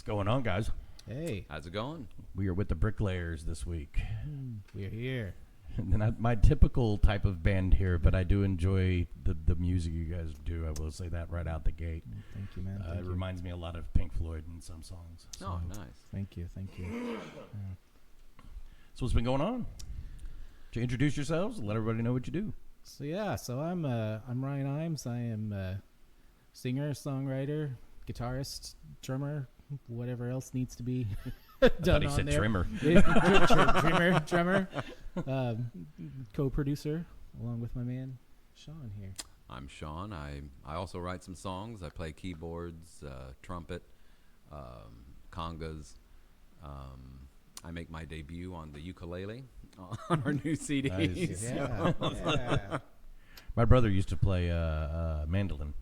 What's going on, guys? Hey, How's it going? We are with the Bricklayers this week. we're here. And not my typical type of band here, but I do enjoy the music you guys do. I will say that right out the gate. Thank you, man. It reminds me a lot of Pink Floyd in some songs. So. Oh, nice. Thank you. So what's been going on? To introduce yourselves, let everybody know what you do. So I'm Ryan Imes. I am singer, songwriter, guitarist, drummer, whatever else needs to be done I thought he on said there. trimmer. drummer, co-producer, along with my man Sean here. I'm Sean. I also write some songs. I play keyboards, trumpet, congas. I make my debut on the ukulele on our new CD. Nice. Yeah. My brother used to play mandolin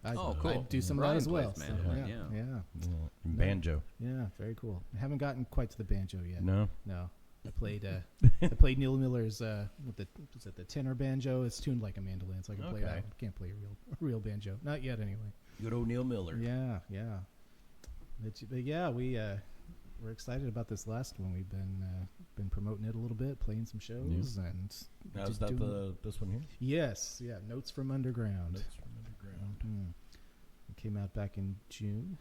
Oh, cool. I do some of that Ryan as well. plays So, mandolin, yeah. and banjo. Yeah, very cool. I haven't gotten quite to the banjo yet. No? No. I played Neil Miller's with the tenor banjo. It's tuned like a mandolin, so I can play that. Okay. I can't play a real banjo. Not yet, anyway. Good old Neil Miller. Yeah. But yeah, we're excited about this last one. We've been promoting it a little bit, playing some shows, and Now, is that this one here? yes, yeah, Notes from Underground. Notes from Underground. It came out back in June.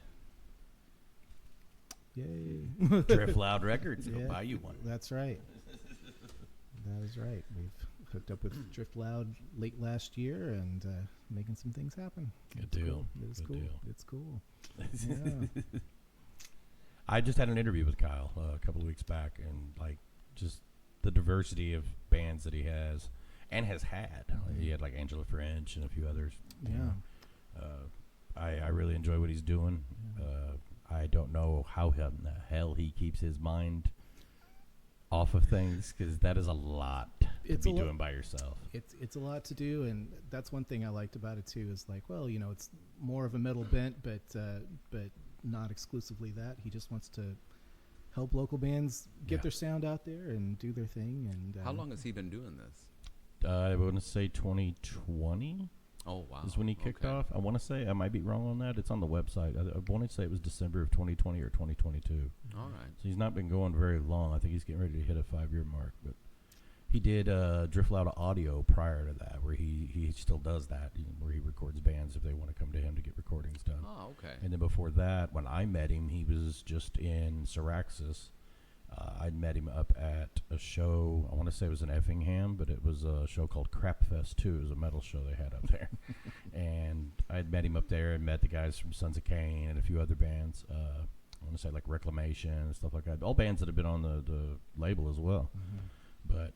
Yay! Drift Loud Records. They'll Yeah. buy you one. That's right. That is right. We've hooked up with Drift Loud late last year and making some things happen. Good It's deal. Cool. It is Good cool. deal. It's cool. Yeah. I just had an interview with Kyle a couple of weeks back, and like just the diversity of bands that he has and has had. He had like Angela French and a few others. you Yeah. know. I really enjoy what he's doing. I don't know how in the hell he keeps his mind off of things, because that is a lot to be doing by yourself. It's a lot to do, and that's one thing I liked about it too. Is like, well, it's more of a metal bent, but not exclusively that. He just wants to help local bands get their sound out there and do their thing. And How long has he been doing this? I want to say 2020 Oh, wow. is when he kicked Okay. off. I want to say, I might be wrong on that. It's on the website. I want to say it was December of 2020 or 2022. All right. So he's not been going very long. I think he's getting ready to hit a 5-year mark. But he did Drift Loud Audio prior to that, where he still does that, where he records bands if they want to come to him to get recordings done. Oh, okay. And then before that, when I met him, he was just in Syraxis. I'd met him up at a show, I want to say it was in Effingham, but it was a show called Crap Fest 2. It was a metal show they had up there. And I'd met him up there and met the guys from Sons of Cain and a few other bands. I want to say like Reclamation and stuff like that. All bands that have been on the label as well. Mm-hmm. But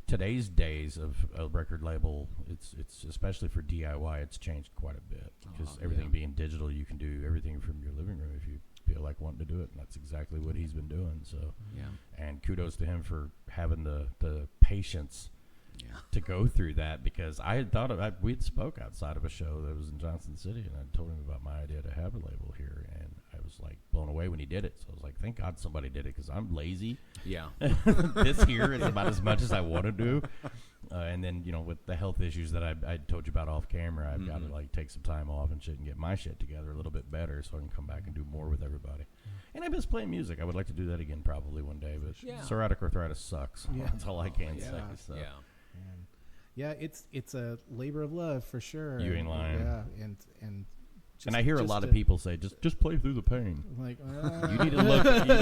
today's days of a record label, it's especially for DIY, it's changed quite a bit, because everything being digital, you can do everything from your living room if you feel like wanting to do it, and that's exactly what he's been doing. So, Yeah. and kudos to him for having the patience Yeah. to go through that, because I had thought we'd spoke outside of a show that was in Johnson City, and I told him about my idea to have a label here, and I was like blown away when he did it. So I was like, thank God somebody did it, because I'm lazy. Yeah. This here is about as much as I want to do. And then, with the health issues that I told you about off camera, I've got to like take some time off and shit and get my shit together a little bit better so I can come back and do more with everybody. And I miss playing music. I would like to do that again probably one day, but Yeah. psoriatic arthritis sucks. Yeah. That's all I can say. Yeah. So. Yeah. And yeah, it's a labor of love for sure. You ain't lying. Yeah, and And I hear a lot of people say, just play through the pain. like You need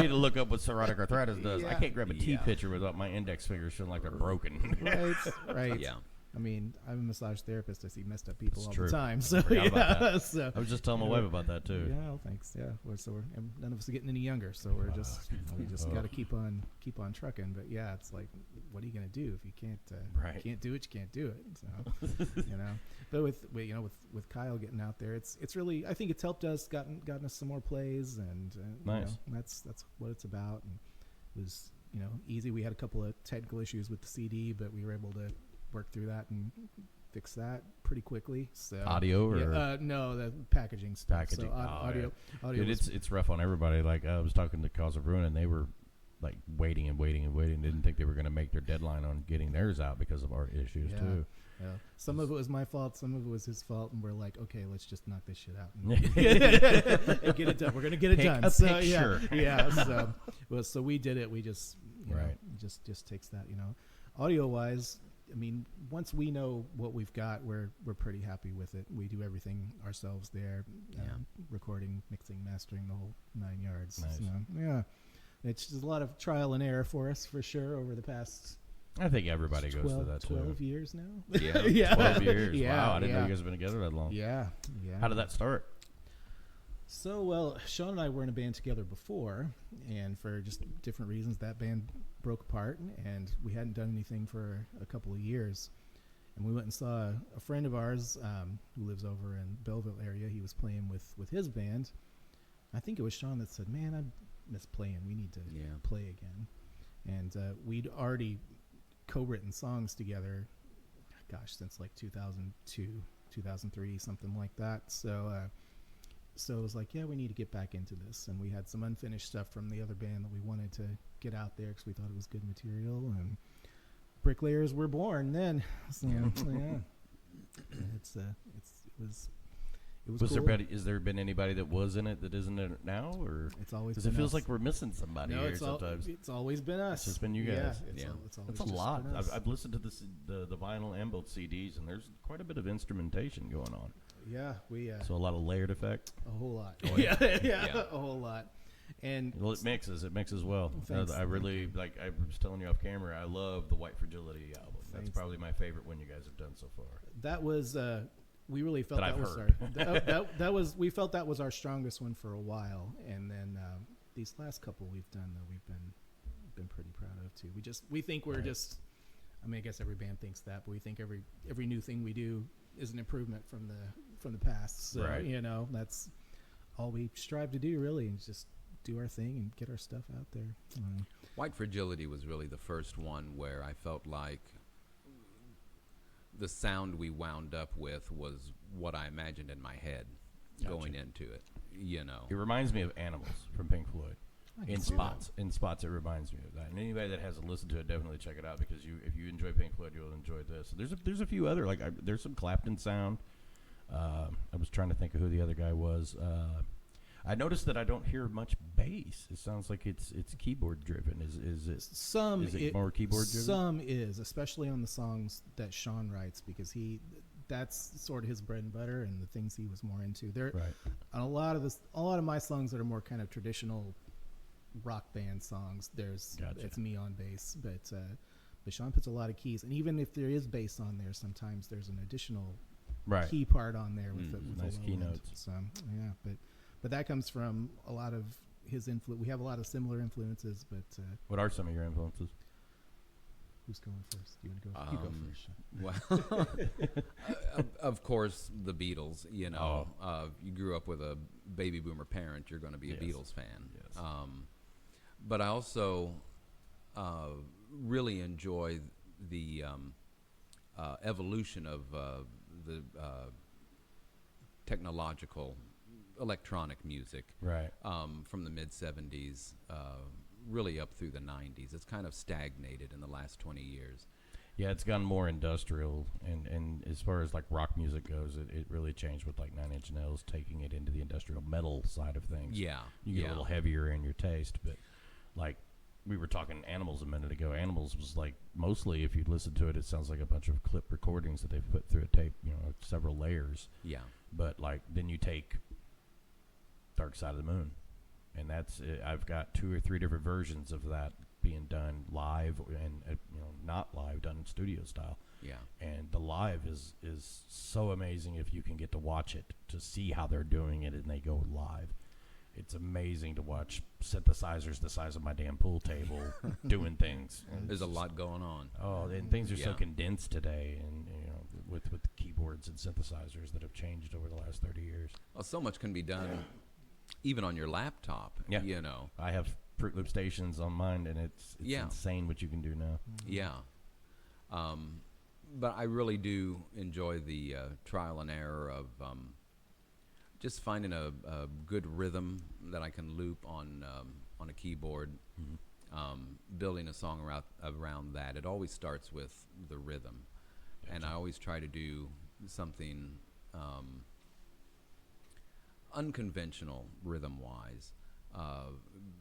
to look up what psoriatic arthritis does. I Yeah. can't grab a tea Yeah. pitcher without my index fingers feeling like they're broken. right. Yeah. I mean, I'm a massage therapist. I see messed up people It's all true. the time. I So forgot about that. so I was just telling my wife about that too. yeah, well, thanks. Yeah, and none of us are getting any younger, so we just got to keep on trucking. But yeah, it's like, what are you gonna do if you can't Right. can't do it? You can't do it. So But with Kyle getting out there, it's really, I think it's helped us, gotten us some more plays, and Nice. That's what it's about. And it was easy. We had a couple of technical issues with the CD, but we were able to work through that and fix that pretty quickly. So Audio or no, the packaging stuff. packaging? So audio. Dude, it's rough on everybody. Like I was talking to Cause of Ruin, and they were like waiting. Didn't think they were going to make their deadline on getting theirs out because of art issues too. Some of it was my fault, some of it was his fault, and we're like, okay, let's just knock this shit out and get it done. We're gonna get it Pick done. a So picture. yeah. So we did it. We just Right. just takes that. Audio wise, I mean, once we know what we've got, we're pretty happy with it. We do everything ourselves there, recording, mixing, mastering, the whole 9 yards. Nice. So, yeah, it's just a lot of trial and error for us, for sure, over the past I think everybody goes 12, through that 12 too. years now. Yeah. Yeah. 12 years. Yeah, Wow, I didn't know yeah. you guys have been together that long. Yeah. How did that start? So, well, Sean and I were in a band together before, and for just different reasons, that band broke apart, and we hadn't done anything for a couple of years. And we went and saw a friend of ours who lives over in Belleville area. He was playing with his band. I think it was Sean that said, "Man, I miss playing. We need to play again." And we'd already co-written songs together, gosh, since like 2002, 2003, something like that. So it was like, yeah, we need to get back into this. And we had some unfinished stuff from the other band that we wanted to get out there because we thought it was good material. And Bricklayers were born then. So, yeah, it was cool. Is there been anybody that was in it that isn't in it now, or It's always because been it feels us. like we're missing somebody No, here sometimes? it's always been us. It's just been you guys. Yeah, Yeah. it's always That's a just lot. been us. I've listened to the vinyl and both CDs, and there's quite a bit of instrumentation going on. Yeah, we So a lot of layered effect. a whole lot. Oh, yeah, yeah. a whole lot. And Well, it mixes well. Thanks. I really like. I was telling you off camera. I love the White Fragility album. That's Thanks. probably my favorite one you guys have done so far. that was we really felt That that I've was heard. that was we felt that was our strongest one for a while, and then these last couple we've done though we've been pretty proud of too. We think we're Right. just, I mean, I guess every band thinks that, but we think every new thing we do is an improvement from the past. So Right. that's all we strive to do really, and just do our thing and get our stuff out there. White Fragility was really the first one where I felt like the sound we wound up with was what I imagined in my head going into it. It reminds me of Animals from Pink Floyd. I can In see spots, it reminds me of that. And anybody that hasn't listened to it, definitely check it out because if you enjoy Pink Floyd, you'll enjoy this. There's a few other there's some Clapton sound. I was trying to think of who the other guy was. I noticed that I don't hear much bass. It sounds like it's keyboard driven. Is it more keyboard driven? Some is, especially on the songs that Sean writes, because that's sort of his bread and butter and the things he was more into. There, Right. on a lot of my songs that are more kind of traditional rock band songs, Gotcha. it's me on bass, but Sean puts a lot of keys, and even if there is bass on there, sometimes there's an additional Right. key part on there with the nice low keynotes. end. So yeah, but that comes from a lot of his influence. We have a lot of similar influences, but What are some of your influences? who's going first? You want to go? You go first. Well, of course, the Beatles. Oh. You grew up with a baby boomer parent. You're going to be a Yes. Beatles fan. Yes. But I also really enjoy the evolution of the technological electronic music. Right. From the mid 70s, really up through the 90s. It's kind of stagnated in the last 20 years. Yeah, it's gone more industrial, and as far as like rock music goes, it really changed with like 9 Inch Nails taking it into the industrial metal side of things. Yeah, You get a little heavier in your taste, but like we were talking Animals a minute ago. Animals was like mostly, if you listen to it, it sounds like a bunch of clip recordings that they've put through a tape, several layers. Yeah. But like then you take Dark Side of the Moon, and that's I've got 2 or 3 different versions of that being done live and not live, done in studio style. Yeah. And the live is so amazing if you can get to watch it, to see how they're doing it and they go live. It's amazing to watch synthesizers the size of my damn pool table doing things. And There's a lot going on. Oh, and things are so Yeah. condensed today, and with keyboards and synthesizers that have changed over the last 30 years. Well, so much can be done even on your laptop. Yeah. I have Fruit Loop stations on mine, and it's Yeah. insane what you can do now. Yeah. But I really do enjoy the trial and error of just finding a good rhythm that I can loop on a keyboard, building a song around that. It always starts with the rhythm. and I always try to do something unconventional rhythm-wise,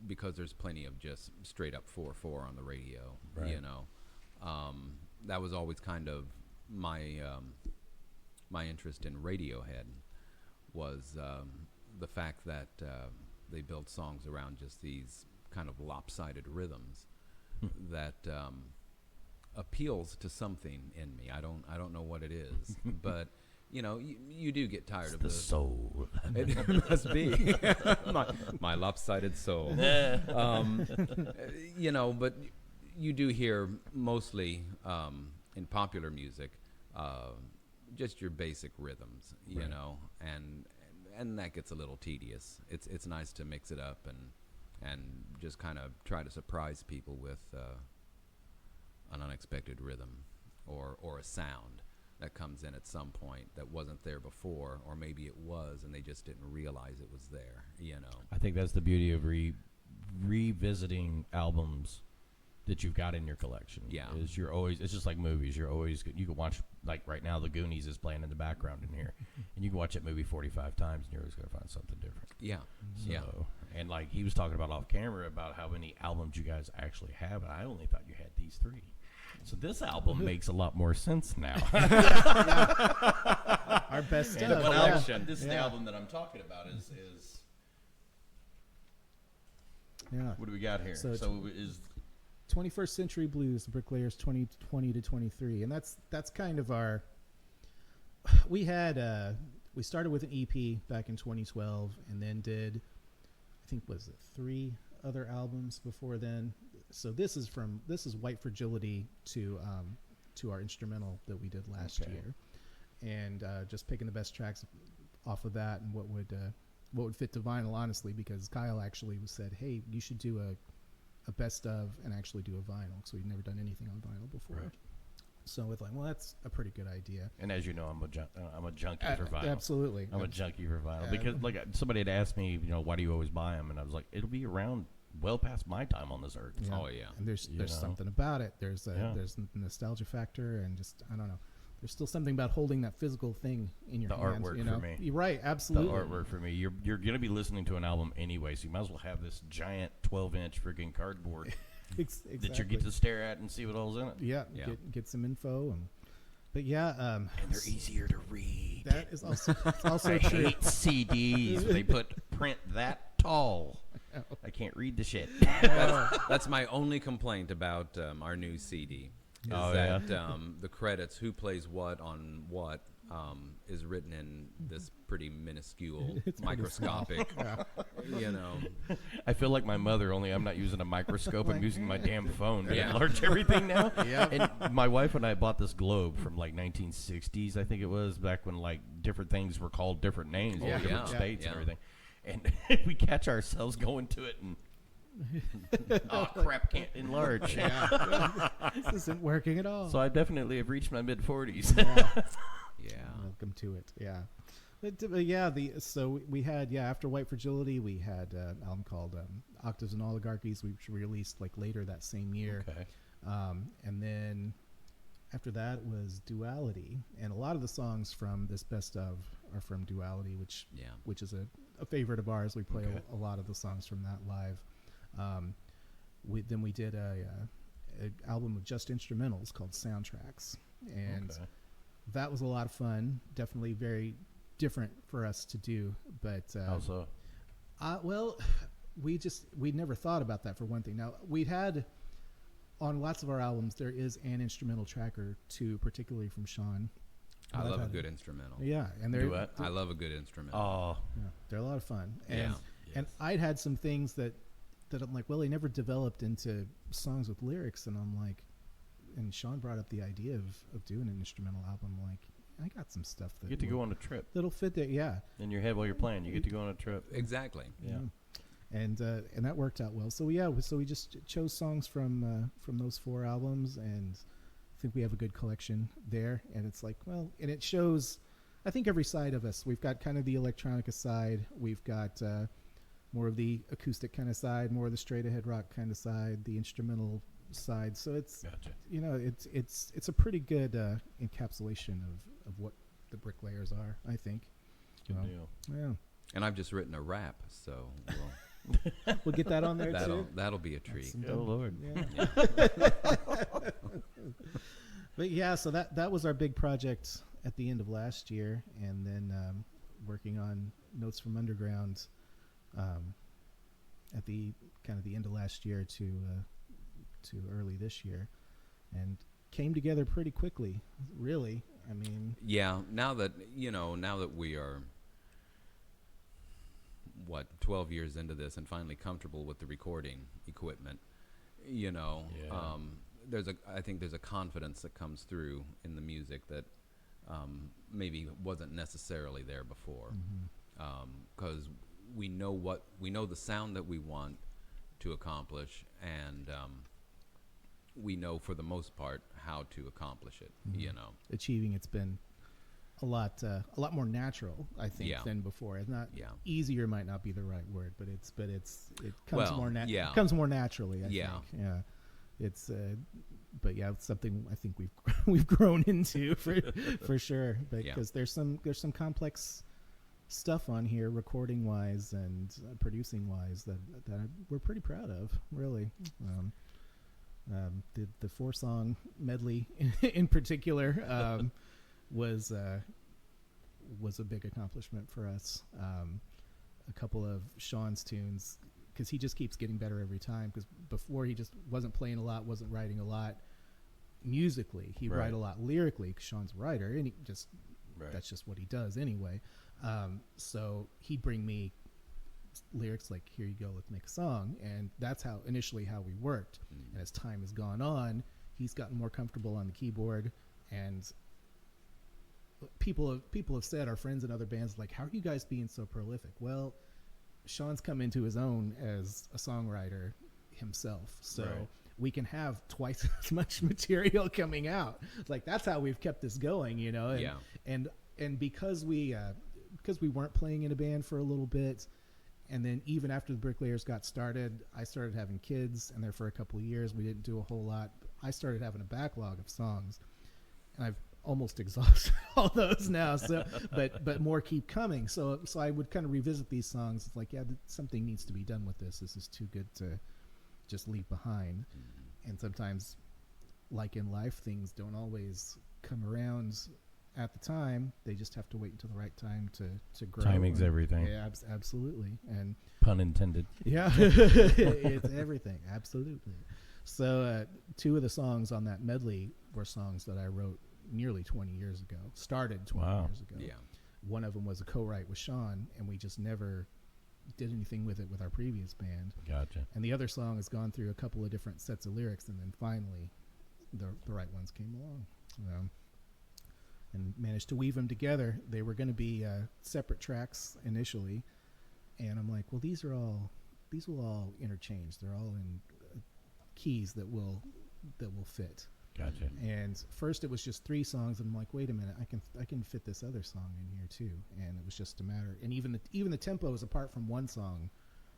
because there's plenty of just straight up 4/4 on the radio. Right. You know, that was always kind of my my interest in Radiohead was the fact that they built songs around just these kind of lopsided rhythms that appeals to something in me. I don't know what it is, but you know, you do get tired of The soul. It must be my lopsided soul. You know, but you do hear mostly in popular music just your basic rhythms, you Right. know, and that gets a little tedious. It's nice to mix it up and just kind of try to surprise people with an unexpected rhythm or a sound that comes in at some point that wasn't there before, or maybe it was and they just didn't realize it was there, you know. I think that's the beauty of revisiting albums that you've got in your collection. Yeah. Is you're always, it's just like movies. You're always, you can watch, like right now, The Goonies is playing in the background in here. And you can watch that movie 45 times and you're always going to find something different. Yeah. So, Yeah. and like he was talking about off camera about how many albums you guys actually have. And I only thought you had these 3. So this album makes a lot more sense now. Our best And stuff. what yeah. album- this is the Yeah. album that I'm talking about is Yeah. what do we got here? So it's- So is 21st Century Blues, the Bricklayers 2020 to 23, and that's kind of our. We had we started with an EP back in 2012, and then did, I think, was it 3 other albums before then. So this is White Fragility to our instrumental that we did last Okay. year, and just picking the best tracks off of that and what would fit to vinyl, honestly, because Kyle actually said, hey, you should do a best of and actually do a vinyl, because we've never done anything on vinyl before. Right. So it's like, well, that's a pretty good idea. and as you know, I'm a junkie for vinyl. Absolutely. I'm a junkie for vinyl because like somebody had asked me, you know, why do you always buy them? And I was like, it'll be around well past my time on this earth. Yeah. Oh, yeah. And there's You know? something about it. There's Yeah. there's the nostalgia factor, and just, I don't know. There's still something about holding that physical thing in your The hand. artwork you for know? me. You're right. The Absolutely. artwork for me, you're gonna be listening to an album anyway, so you might as well have this giant 12-inch freaking cardboard Exactly. that you get to stare at and see what all's in it. Yeah. Yeah. Get some info, but yeah. And they're easier to read. That is also I true. hate CDs when they put print that tall. I can't read the shit. That's my only complaint about our new CD. Is Oh, that the credits, who plays what on what, is written in this pretty minuscule, It's pretty microscopic, you know. I feel like my mother, only I'm not using a microscope. I'm using my damn phone to Yeah. enlarge everything now. Yeah. And my wife and I bought this globe from like 1960s, I think it was, back when like different things were called different names, all Yeah. different Yeah. states Yeah. and everything. And we catch ourselves going to it and, oh crap, can't enlarge. This isn't working at all. So I definitely have reached my mid 40s. Yeah. Welcome to it. Yeah. But yeah, so we had, after White Fragility, we had an album called Octaves and Oligarchies, which we released like later that same year. Okay. And then after that was Duality, and a lot of the songs from this best of are from Duality, which is a favorite of ours. We play Okay. a lot of the songs from that live. Then we did a album of just instrumentals called Soundtracks, and Okay. that was a lot of fun. Definitely very different for us to do, but How so? well, we'd never thought about that, for one thing. Now, we'd had on lots of our albums, there is an instrumental track or two, particularly from Sean. I I've love a had- good instrumental. Yeah, and they're Duet? I love a good instrumental. Oh, they're a lot of fun. And Yeah. and I'd had some things that I'm like, well, they never developed into songs with lyrics, and I'm like, and Sean brought up the idea of doing an instrumental album. Like, I got some stuff you that get to go on a trip that'll fit there. Yeah. in your head while you're playing. You get to go on a trip. Exactly. Yeah. And that worked out well. So we just chose songs from those 4 albums, and I think we have a good collection there. And it's like, well, and it shows, I think, every side of us. We've got kind of the electronica side. We've got more of the acoustic kind of side, more of the straight ahead rock kind of side, the instrumental side. So it's Gotcha. it's a pretty good encapsulation of what the Bricklayers are, I think. Good Um, deal. Yeah, And I've just written a rap, so we'll get that on there too. that'll be a That's treat. some Oh, Lord. Yeah. But yeah, so that was our big project at the end of last year, and then working on Notes from Underground at the kind of the end of last year to early this year, and came together pretty quickly. Really, I mean, Yeah, now that we are 12 years into this and finally comfortable with the recording equipment, Yeah. I think there's a confidence that comes through in the music that maybe wasn't necessarily there before, because we know the sound that we want to accomplish, and we know for the most part how to accomplish it. achieving it's been a lot more natural, I think, Yeah. than before. It's not Yeah. easier, might not be the right word, but it comes Well, yeah. comes more naturally. I Yeah. think. Yeah, it's but yeah, it's something I think we've grown into for sure. Because there's some complex stuff on here, recording wise and producing wise, that we're pretty proud of, really. The 4-song medley in particular was a big accomplishment for us. A couple of Sean's tunes, because he just keeps getting better every time. Because before he just wasn't playing a lot, wasn't writing a lot musically. He'd Right. write a lot lyrically, because Sean's a writer, and Right. that's just what he does anyway. So he'd bring me lyrics like, here you go, let's make a song. And that's initially how we worked. And as time has gone on, he's gotten more comfortable on the keyboard, and people have said, our friends in other bands, like, how are you guys being so prolific? Well, Sean's come into his own as a songwriter himself, so Right. we can have twice as much material coming out. Like, that's how we've kept this going, and, Yeah. and because we weren't playing in a band for a little bit, and then even after the Bricklayers got started, I started having kids, and there for a couple of years we didn't do a whole lot. I started having a backlog of songs, and I've almost exhausted all those now. So, but more keep coming. So I would kind of revisit these songs. It's like, yeah, something needs to be done with this. This is too good to just leave behind. And sometimes, like in life, things don't always come around at the time. They just have to wait until the right time to grow. Timing's everything. Yeah, absolutely. And Pun intended. yeah, it's everything. Absolutely. So 2 of the songs on that medley were songs that I wrote nearly 20 years ago. Started 20 Wow. years ago. Yeah. One of them was a co-write with Sean, and we just never did anything with it with our previous band. Gotcha. And the other song has gone through a couple of different sets of lyrics, and then finally the right ones came along. And managed to weave them together. They were going to be separate tracks initially, and I'm like, well, these will all interchange. They're all in keys that will fit. Gotcha. And first it was just 3 songs, and I'm like, wait a minute, I can fit this other song in here too. And it was just a matter. And even the tempos, apart from one song,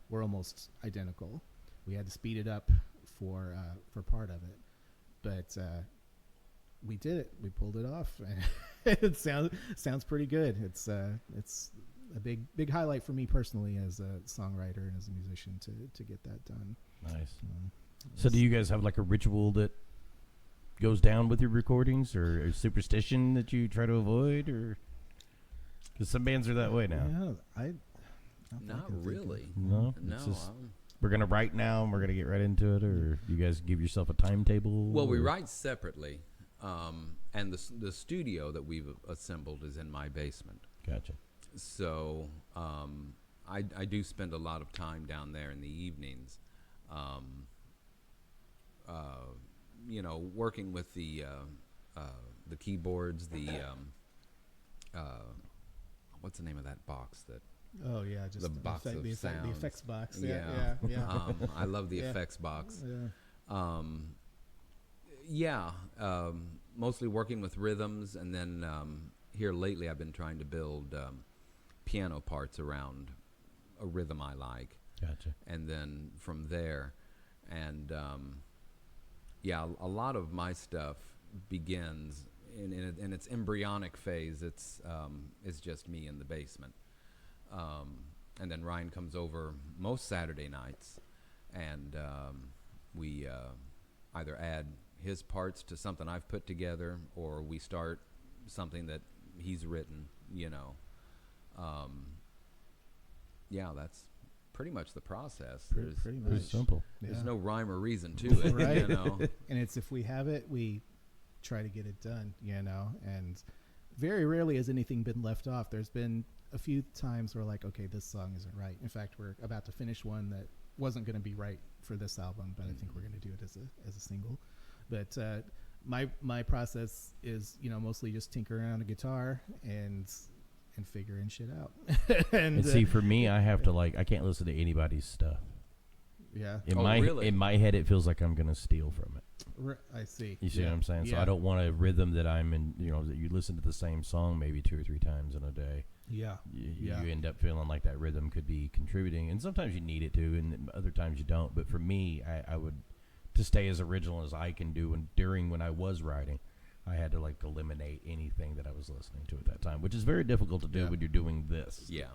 were almost identical. We had to speed it up for part of it, but we did it. We pulled it off. It sounds pretty good. It's a big highlight for me personally as a songwriter and as a musician to get that done. Nice. So do you guys have like a ritual that goes down with your recordings, or a superstition that you try to avoid, or because some bands are that way now? Yeah, I don't Not think of really. No, No. it's just, we're gonna write now and we're gonna get right into it, or you guys give yourself a timetable? Well, we or- write separately, and the studio that we've assembled is in my basement. Gotcha. So I do spend a lot of time down there in the evenings, working with the keyboards, what's the name of that box that? Oh yeah, just The box of the sounds. effects box. Yeah. Yeah. I love the Yeah. effects box. Yeah. Mostly working with rhythms, and then here lately I've been trying to build piano parts around a rhythm I like, Gotcha. and then from there, and Yeah, a lot of my stuff begins in its embryonic phase. It's just me in the basement, and then Ryan comes over most Saturday nights, and we either add his parts to something I've put together, or we start something that he's written. Yeah, that's pretty much the process. Pretty much. Pretty simple. There's Yeah. no rhyme or reason to it. Right. And it's if we have it, we try to get it done, and very rarely has anything been left off. There's been a few times where like, okay, this song isn't right. In fact, we're about to finish one that wasn't going to be right for this album, but I think we're going to do it as a single. But my process is, mostly just tinkering around a guitar and figuring shit out. And see, for me, I have to I can't listen to anybody's stuff. Yeah. Really? In my head, it feels like I'm gonna steal from it. I see. You see what I'm saying? So I don't want a rhythm that I'm in. That you listen to the same song maybe 2 or 3 times in a day. Yeah. You end up feeling like that rhythm could be contributing, and sometimes you need it to, and other times you don't. But for me, I would, to stay as original as I can do, and when I was writing, I had to eliminate anything that I was listening to at that time, which is very difficult to do when you're doing this. yeah.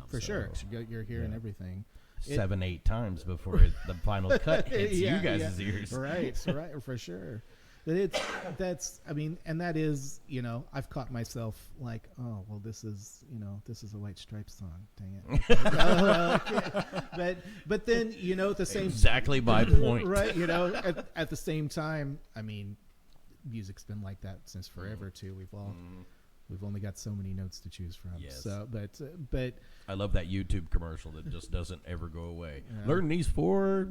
For sure. You're hearing everything. 7, 8 times before the final cut hits you guys' ears. Right, for sure. But that is, I've caught myself like, oh, well, this is a White Stripes song. Dang it. But then, at the same Exactly my point. Right, at the same time, music's been like that since forever too. We've only got so many notes to choose from. Yes. So, but I love that YouTube commercial that just doesn't ever go away. Learn these 4,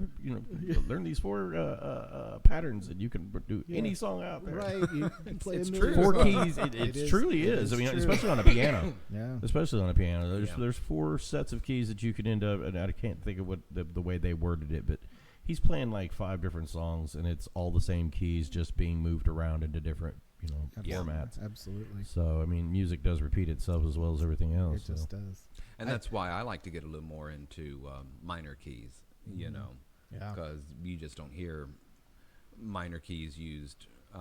patterns, and you can do any song out there. right, you can play It's a true. million 4 songs. keys. It is- truly it is. true. Especially on a piano. Yeah. Especially on a piano. Yeah. There's 4 sets of keys that you can end up, and I can't think of what the way they worded it, but he's playing 5 different songs, and it's all the same keys just being moved around into different formats. Absolutely. So music does repeat itself as well as everything else. It just does. And that's why I like to get a little more into minor keys, Yeah. because you just don't hear minor keys used Do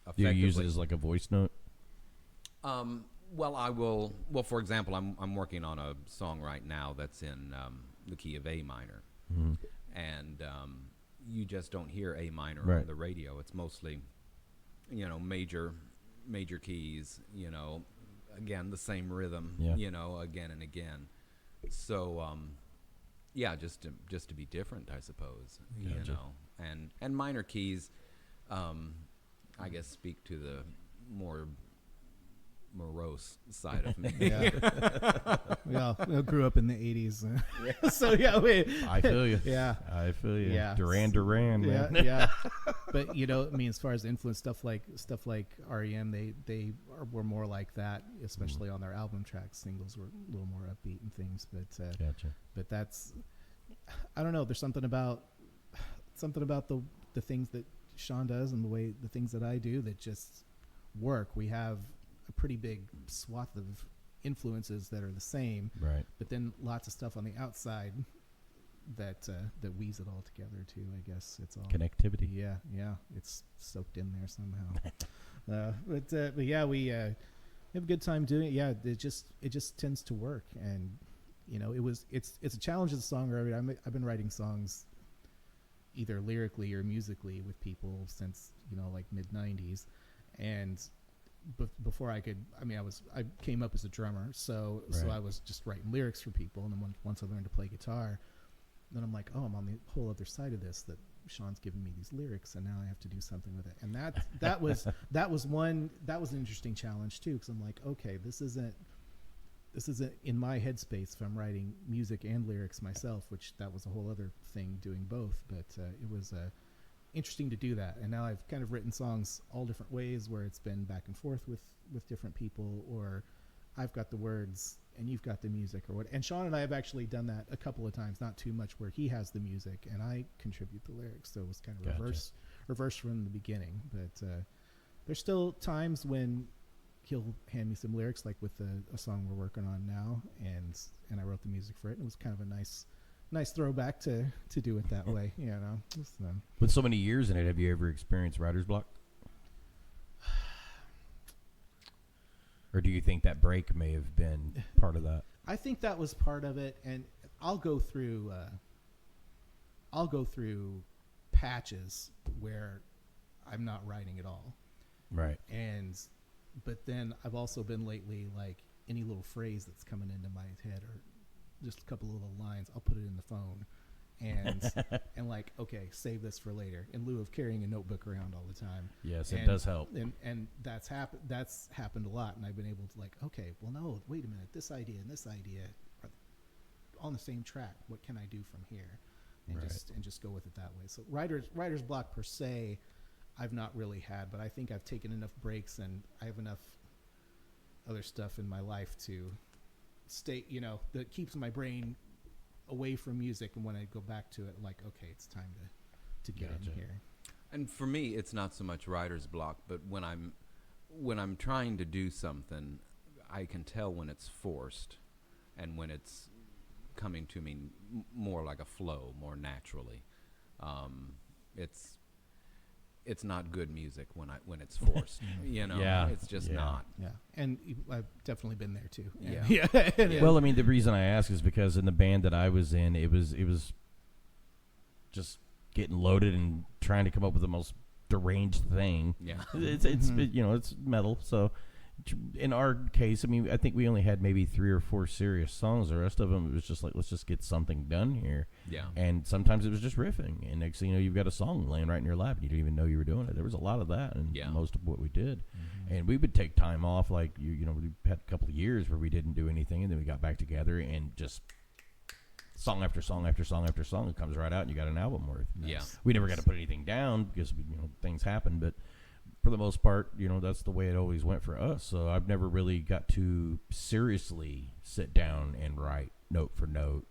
effectively. you use it as a voice note? Well, I will. Well, for example, I'm working on a song right now that's in the key of A minor, and you just don't hear A minor Right. on the radio. It's mostly, major keys. Again, the same rhythm. Yeah. Again and again. So, just to be different, I suppose. Gotcha. And minor keys, I guess, speak to the more morose side of me. Yeah. We grew up in the 80s. So, I feel you. Yeah. I feel you. Yeah. Duran, man. Yeah. But, as far as influence, stuff like REM, they were more like that, especially on their album tracks. Singles were a little more upbeat and things. Gotcha. But that's, I don't know. There's something about the things that Sean does and the things that I do that just work. We have a pretty big swath of influences that are the same, Right. but then lots of stuff on the outside that weaves it all together too. I guess it's all Connectivity. Yeah, it's soaked in there somehow. But yeah, we have a good time doing it. Yeah, it just tends to work, and it's a challenge as a songwriter. I've been writing songs either lyrically or musically with people since mid '90s, and before I came up as a drummer, so I was just writing lyrics for people, and then once I learned to play guitar, then I'm like, oh, I'm on the whole other side of this, that Sean's giving me these lyrics, and now I have to do something with it. And that was an interesting challenge too, because I'm like, okay, this isn't in my headspace if I'm writing music and lyrics myself, which that was a whole other thing, doing both. But it was interesting to do that. And now I've kind of written songs all different ways, where it's been back and forth with different people, or I've got the words and you've got the music, or what. And Sean and I have actually done that a couple of times, not too much, where he has the music and I contribute the lyrics. So it was kind of reverse from the beginning. But there's still times when he'll hand me some lyrics, like with a song we're working on now, and I wrote the music for it. And it was kind of a nice nice throwback to do it that way. You know. So, With so many years in it, have you ever experienced writer's block? Or do you think that break may have been part of that? I think that was part of it, and I'll go through patches where I'm not writing at all. Right. But then I've also been lately, like, any little phrase that's coming into my head or just a couple of little lines, I'll put it in the phone and like, okay, save this for later, in lieu of carrying a notebook around all the time. Yes, it does help. And that's happened a lot, and I've been able to, like, okay, well, no, wait a minute, this idea and this idea are on the same track. What can I do from here? And Right. just go with it that way. So writer's block per se, I've not really had, but I think I've taken enough breaks and I have enough other stuff in my life to stay, you know, that keeps my brain away from music. And when I go back to it, I'm like, okay, it's time to get Gotcha. in here. And for me, it's not so much writer's block, but when I'm trying to do something, I can tell when it's forced and when it's coming to me more like a flow, more naturally. It's not good music when it's forced. You know, Yeah. it's just Yeah. not. Yeah. And I've definitely been there too. Yeah. Yeah. Well, I mean, the reason I ask is because in the band that I was in, it was just getting loaded and trying to come up with the most deranged thing. Yeah. It's you know, it's metal. So in our case, I mean, I think we only had maybe 3 or 4 serious songs. The rest of them, it was just like, let's just get something done here. Yeah. And sometimes it was just riffing, and next thing you know, you've got a song laying right in your lap, and you didn't even know you were doing it. There was a lot of that, and Yeah. most of what we did. And we would take time off, like you know, we had a couple of years where we didn't do anything, and then we got back together and just song after song after song after song. It comes right out, and you got an album worth. Yeah. We never got to put anything down because you know things happen, but for the most part, you know, that's the way it always went for us. So I've never really got to seriously sit down and write note for note,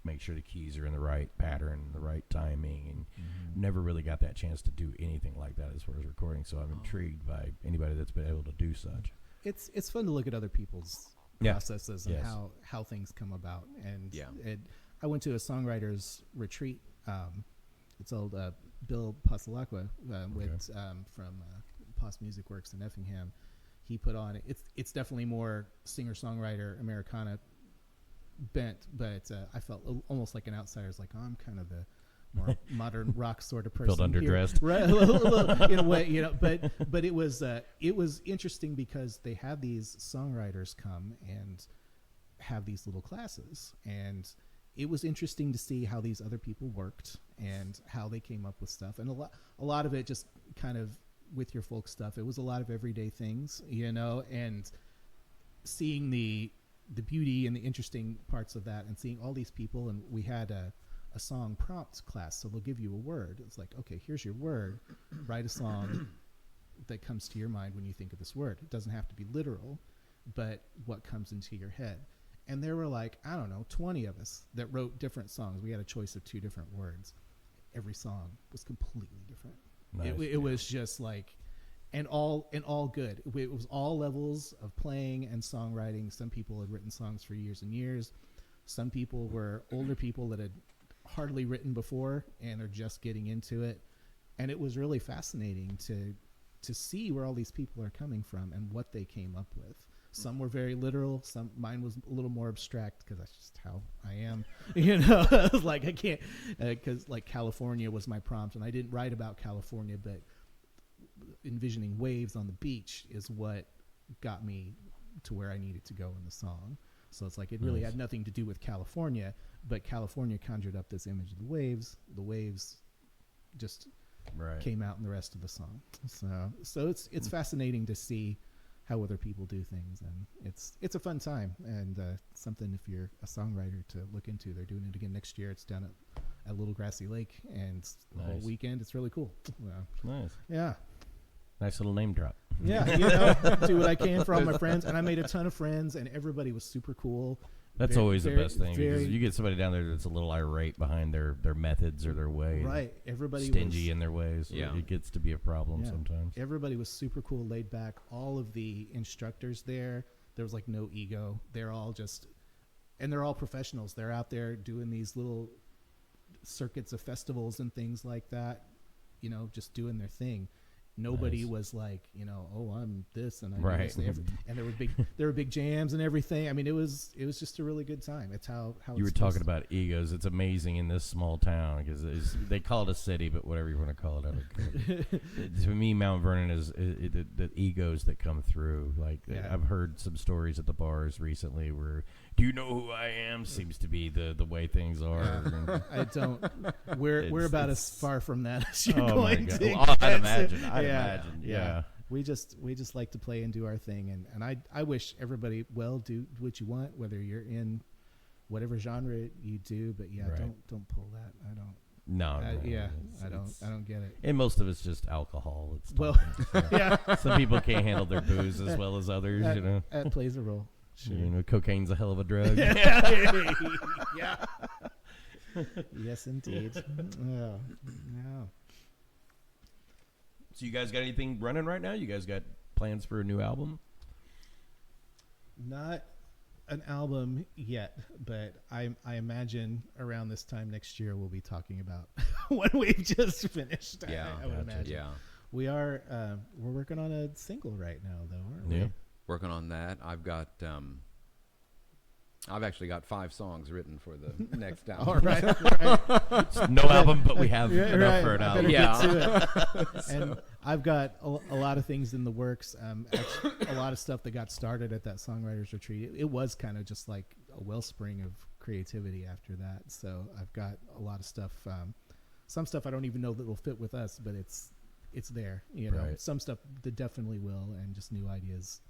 make sure the keys are in the right pattern, the right timing, and never really got that chance to do anything like that as far as recording. So I'm intrigued by anybody that's been able to do such. It's fun to look at other people's Yeah. processes and Yes. how things come about. And Yeah. I went to a songwriters retreat. It's called Bill Pasalacqua with from Pos Music Works in Effingham. He put on it's definitely more singer songwriter Americana bent, but I felt almost like an outsider. It's like, oh, I'm kind of the more modern rock sort of person. Felt here. underdressed. Right? A little, in a way, you know. But it was interesting because they had these songwriters come and have these little classes, and it was interesting to see how these other people worked and how they came up with stuff. And a lot of it just kind of with your folk stuff. It was a lot of everyday things, you know, and seeing the beauty and the interesting parts of that, and seeing all these people. And we had a song prompt class, so they'll give you a word. It's like, okay, here's your word. Write a song that comes to your mind when you think of this word. It doesn't have to be literal, but what comes into your head. And there were like, I don't know, 20 of us that wrote different songs. We had a choice of 2 different words. Every song was completely different. Nice. It was just like, and all good. It was all levels of playing and songwriting. Some people had written songs for years and years. Some people were older people that had hardly written before and are just getting into it. And it was really fascinating to see where all these people are coming from and what they came up with. Some were very literal. Mine was a little more abstract because that's just how I am. You know, I was like, I can't, because like California was my prompt, and I didn't write about California, but envisioning waves on the beach is what got me to where I needed to go in the song. So it's like it really Nice. had nothing to do with California, but California conjured up this image of the waves. The waves just Right. came out in the rest of the song. So it's fascinating to see how other people do things, and it's a fun time, and something if you're a songwriter to look into. They're doing it again next year. It's down at Little Grassy Lake, and the whole Nice. weekend. It's really cool. Nice. Yeah. Nice little name drop. Yeah, you know, do what I can for all my friends, and I made a ton of friends, and everybody was super cool. That's Very- always the very- best thing because very- you get somebody down there that's a little irate behind their methods or their way. and Right, everybody Stingy was, in their ways. So Yeah. it gets to be a problem Yeah. sometimes. Everybody was super cool, laid back. All of the instructors there was like no ego. They're all just and they're all professionals. They're out there doing these little circuits of festivals and things like that, you know, just doing their thing. Nobody Nice. was like, you know, oh, I'm this and I Right. do this. And there were big jams and everything. I mean, it was just a really good time. It's how You were it's talking supposed about egos. It's amazing in this small town because they call it a city, but whatever you want to call it. I don't care. To me, Mount Vernon is the egos that come through. Like Yeah. I've heard some stories at the bars recently where, "Do you know who I am?" seems to be the way things are. I don't. We're about as it's- far from that as you're Oh my going God. to. Well, I'd get. imagine. I'd imagine. Yeah. We just like to play and do our thing, and I wish everybody do what you want, whether you're in whatever genre you do. But yeah, Right. don't pull that. I don't. No. no, Yeah, it's- I don't get it. And most of it's just alcohol. It's Well, talking, so. yeah, Some people can't handle their booze as well as others. You know. that plays a role. Sure. You know, cocaine's a hell of a drug. Yeah. Yes, indeed. Oh, no. So you guys got anything running right now? You guys got plans for a new album? Not an album yet, but I imagine around this time next year we'll be talking about what we've just finished. Yeah, I would gotcha. imagine. Yeah. We are. We're working on a single right now, though, aren't Yeah. we? Working on that. I've actually got 5 songs written for the next album. All right. No album, but we have Yeah, enough right. for an I album. better Yeah. get to it. And I've got a lot of things in the works. Actually, a lot of stuff that got started at that songwriters retreat. It was kind of just like a wellspring of creativity after that. So I've got a lot of stuff. Some stuff I don't even know that will fit with us, but it's there. You know, Right. some stuff that definitely will, and just new ideas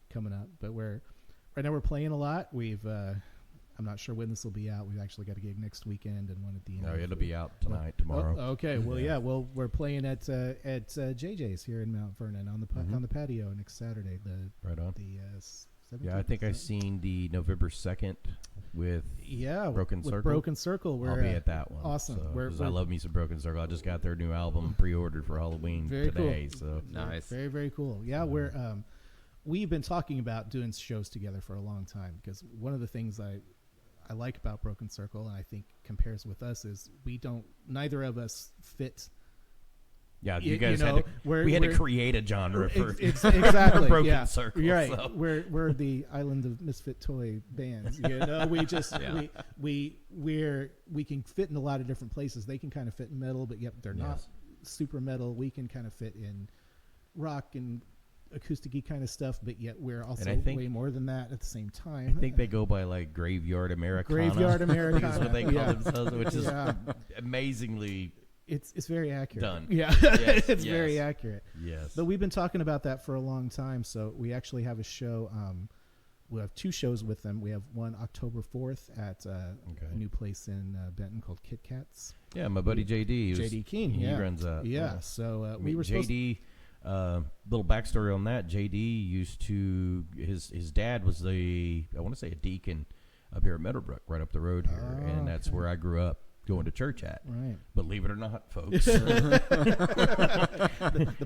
coming up. But right now we're playing a lot. I'm not sure when this will be out. We've actually got a gig next weekend and one at the end. No, of- it'll be out tonight, tomorrow. Oh, okay. Well, Yeah. yeah. Well, we're playing at JJ's here in Mount Vernon on the patio next Saturday. Right on. The 17th. Yeah, I think I've seen the November 2nd with Broken with Circle. Broken Circle. I'll be at that one. awesome. So, We're- 'cause I we're- love me some Broken Circle. I just got their new album pre-ordered for Halloween Very today. cool. So Nice. Very, very cool. Yeah, we've been talking about doing shows together for a long time because one of the things I like about Broken Circle and I think compares with us is neither of us fit. yeah, You you guys know, had to, we're- we had to we're- create a genre for Exactly. Broken yeah. Circle. You're right. So. We're the island of misfit toy bands. You know, we just Yeah. we can fit in a lot of different places. They can kind of fit in metal, but yet they're not Yes. super metal. We can kind of fit in rock and acoustic-y kind of stuff, but yet we're also I think- way more than that at the same time. I think they go by like Graveyard Americana. Graveyard Americana. That's what they call Yeah. themselves, which is Yeah. amazingly It's very accurate. Done. Yeah, Yes, it's yes. very accurate. yes. But we've been talking about that for a long time. So we actually have a show. We have 2 shows with them. We have one October 4th at a new place in Benton called Kit Kats. Yeah, my buddy JD. JD King. He Yeah. runs that. Yeah. So we mean, were supposed JD. Little backstory on that. JD used to his dad was I want to say a deacon up here at Meadowbrook, right up the road here, Oh, and that's okay. where I grew up going to church at. Right. Believe it or not, folks. The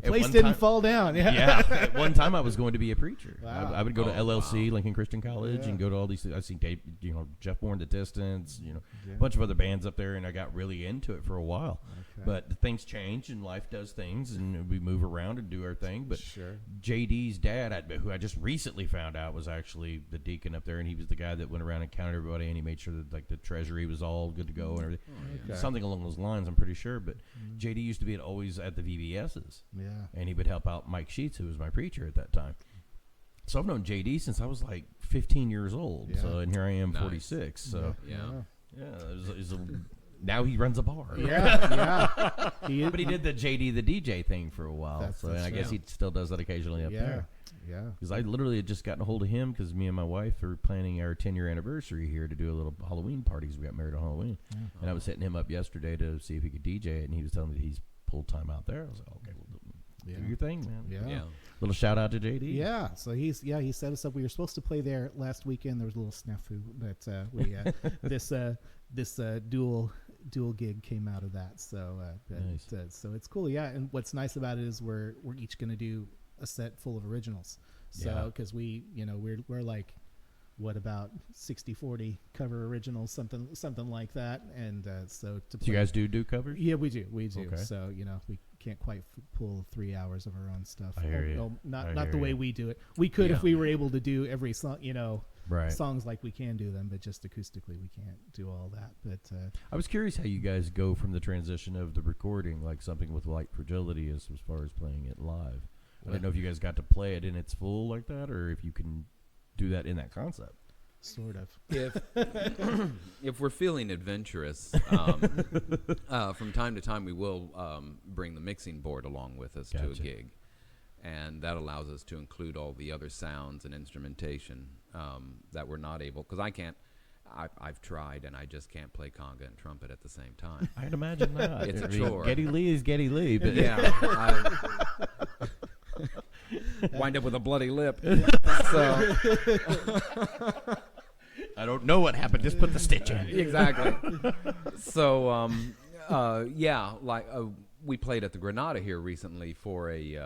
place didn't fall down. Yeah. Yeah. At one time, I was going to be a preacher. Wow. I would go to Oh, LLC, Lincoln Christian College, Yeah. and go to all these things. I seen Dave, Jeff Bourne, The Distance, Yeah. a bunch of other bands up there, and I got really into it for a while. Okay. But things change, and life does things, and we move around and do our thing. But Sure. JD's dad, who I just recently found out was actually the deacon up there, and he was the guy that went around and counted everybody, and he made sure that like the treasury was all good to go and everything. Okay. Something along those lines, I'm pretty sure. But JD used to be always at the VBSs, Yeah. and he would help out Mike Sheets, who was my preacher at that time. So I've known JD since I was like 15 years old. Yeah. So and here I am, Nice. 46. So Yeah. now he runs a bar. Yeah. Yeah. But he did the JD the DJ thing for a while. That's and I guess right. he still does that occasionally up Yeah. there. Yeah. Because I literally had just gotten a hold of him because me and my wife were planning our 10-year anniversary here to do a little Halloween party because we got married on Halloween. And I was hitting him up yesterday to see if he could DJ it, and he was telling me that he's pulled time out there. I was like, okay, well, Yeah. do your thing, man. Yeah. Yeah. Little shout out to JD. Yeah, so he set us up. We were supposed to play there last weekend. There was a little snafu, but this dual gig came out of that. So Nice. so it's cool. Yeah, and what's nice about it is we're each gonna do a set full of originals. So Yeah. because we're like what about 60-40 cover originals, something like that. And so to Do you guys do covers? Yeah, we do. Okay. So we can't quite pull 3 hours of our own stuff. I hear you. Well, I not hear the way you. we do it. We could if we were able to do every song, Right. songs like we can do them, but just acoustically we can't do all that. But I was curious how you guys go from the transition of the recording, like something with light fragility, as far as playing it live. I don't know if you guys got to play it in its full like that, or if you can do that in that concept. sort of. If we're feeling adventurous, from time to time we will bring the mixing board along with us to a Gotcha. gig, and that allows us to include all the other sounds and instrumentation that we're not able, because I've tried and I just can't play conga and trumpet at the same time. I'd imagine not. It's a I mean, chore. Geddy Lee is Geddy Lee, but Wind up with a bloody lip. So I don't know what happened. Just put the stitch in. exactly. So we played at the Granada here recently for a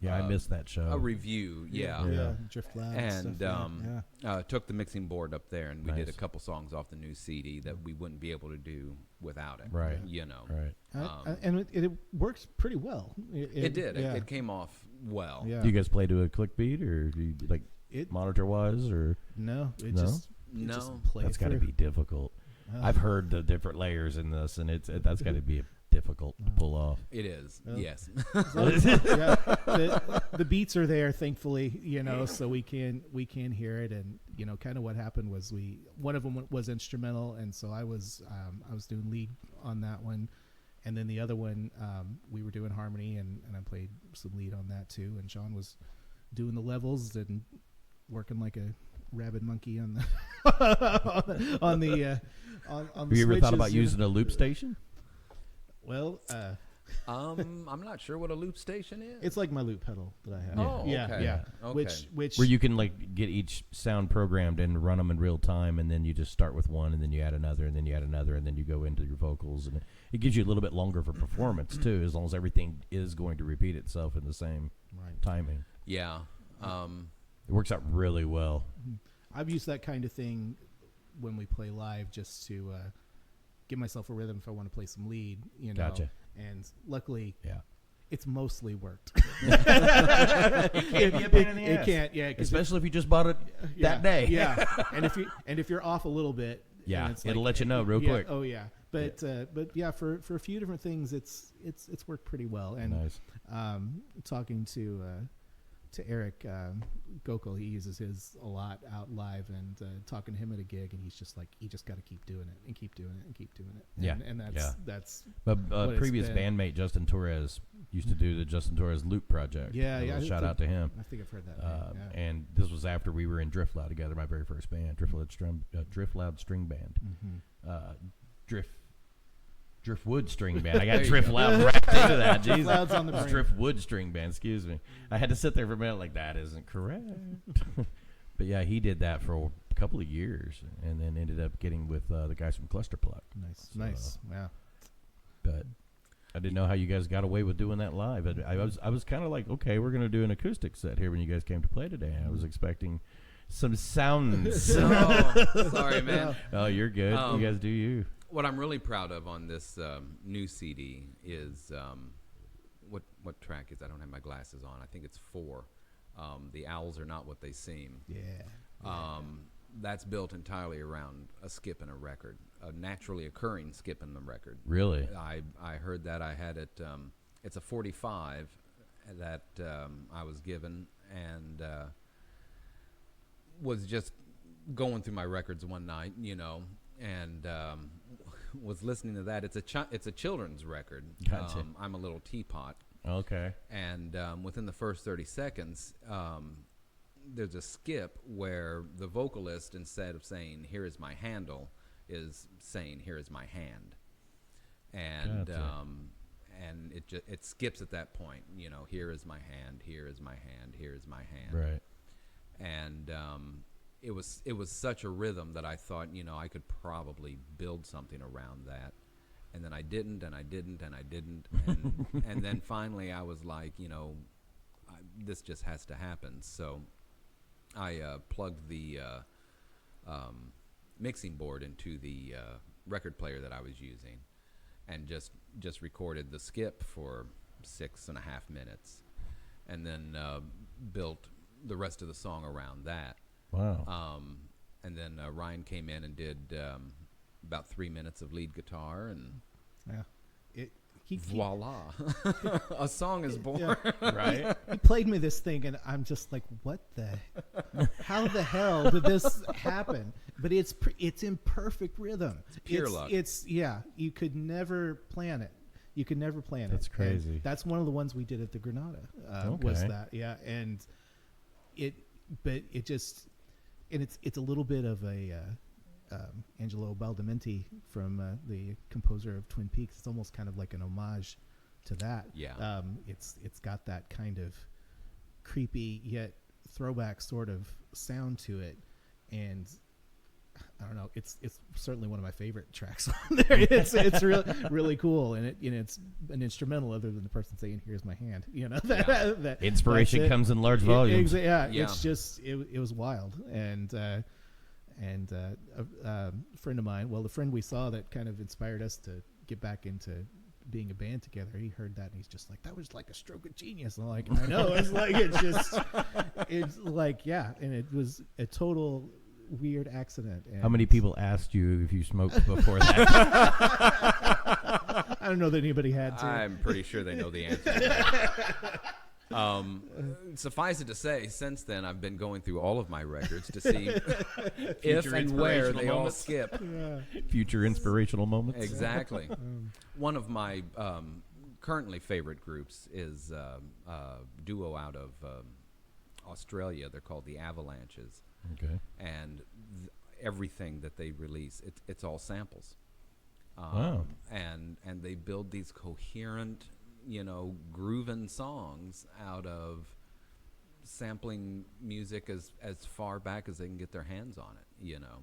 I missed that show. a review. Yeah. Drift Lab And stuff, took the mixing board up there, and we did a Nice. couple songs off the new CD that we wouldn't be able to do without it. Right. Right. And it works pretty well. It did. Yeah. It came off well. Yeah. Do you guys play to a click beat, or do you like It monitor wise, or no. It No? just No. just play that's it got to through. be difficult? I've heard the different layers in this, and that's got to be difficult to pull off. It is. Well, Yes. yeah, the beats are there, thankfully, so we can hear it. And kind of what happened was one of them was instrumental, and so I was doing lead on that one, and then the other one we were doing harmony, and I played some lead on that too. And Sean was doing the levels and working like a rabid monkey on the on the Have you ever thought about switches, using a loop station? Well, I'm not sure what a loop station is. it's like my loop pedal that I have. Oh, yeah, okay. yeah. Okay. Which Where you can like get each sound programmed and run them in real time, and then you just start with one, and then you add another, and then you add another, and then you go into your vocals, and it gives you a little bit longer for performance too, as long as everything is going to repeat itself in the same right. timing. Yeah. It works out really well. I've used that kind of thing when we play live, just to give myself a rhythm if I want to play some lead, Gotcha. And luckily, Yeah. it's mostly worked. It can't be a pain in the It ass. can't, yeah. 'Cause Especially if you just bought it that day. yeah. And if you're off a little bit, Yeah, and it's it'll like- let you know real yeah, quick. Oh yeah, but yeah, for a few different things, it's worked pretty well. And Nice. talking to Eric Gokul, he uses his a lot out live, and talking to him at a gig, and he's just like, you just got to keep doing it and keep doing it and keep doing it. Yeah, and yeah. that's But what it's previous been. bandmate Justin Torres used to do the Justin Torres Loop Project. Yeah, A yeah. little shout out to him. I think I've heard that. name, yeah. And this was after we were in Drift Loud together, my very first band, Drift Loud String Band. Driftwood String Band. I got There you Drift go. Loud wrapped into that. Jesus. Loud's on the It's brain. Driftwood String Band. Excuse me. I had to sit there for a minute like, that isn't correct. But yeah, he did that for a couple of years, and then ended up getting with the guys from Cluster Pluck. Nice. Yeah. But I didn't know how you guys got away with doing that live. I was kind of like, okay, we're gonna do an acoustic set here when you guys came to play today. I was expecting some sounds. Oh, sorry, man. Oh, you're good. Um, You guys do you. What I'm really proud of on this new CD is what track is? I don't have my glasses on. I think it's 4. The Owls Are Not What They Seem. Yeah. That's built entirely around a skip in a record, a naturally occurring skip in the record. Really? I heard that. I had it. It's a 45 that I was given, and was just going through my records one night, and was listening to that. It's a children's record. Gotcha. I'm a Little Teapot, Okay. and within the first 30 seconds, there's a skip where the vocalist, instead of saying "Here is my handle," is saying "Here is my hand," and Gotcha. And it skips at that point. Here is my hand. Here is my hand. Here is my hand. Right. And it was such a rhythm that I thought, I could probably build something around that. And then I didn't, and I didn't, and I didn't. And, and then finally I was like, this just has to happen. So I plugged the mixing board into the record player that I was using, and just recorded the skip for 6.5 minutes, and then built the rest of the song around that. Wow. And then Ryan came in and did about 3 minutes of lead guitar, and yeah, voila, a song is born. Yeah. Right? He played me this thing, and I'm just like, what how the hell did this happen? But it's in perfect rhythm. It's pure luck. You could never plan it. You could never plan That's it. crazy. And that's one of the ones we did at the Granada. Okay. Was that, yeah, and it's a little bit of a Angelo Badalamenti from the composer of Twin Peaks. It's almost kind of like an homage to that. Yeah. It's got that kind of creepy yet throwback sort of sound to it, and I don't know. It's certainly one of my favorite tracks on there. It's really cool, and it's an instrumental other than the person saying, "Here's my hand." That Inspiration comes in large volumes. Yeah, Yeah. it's just it was wild, and a friend of mine, the friend we saw that kind of inspired us to get back into being a band together, he heard that and he's just like, that was like a stroke of genius. And I'm like, I know. It's like, yeah. And it was a total weird accident. And How many people asked you if you smoked before that? I don't know that anybody had to. I'm pretty sure they know the answer to that. Suffice it to say, since then I've been going through all of my records to see if and where they all skip. Yeah. Future inspirational moments. Exactly. One of my currently favorite groups is a duo out of Australia. They're called the Avalanches. Okay. And everything that they release, it's all samples. Wow. And they build these coherent, grooving songs out of sampling music as far back as they can get their hands on it,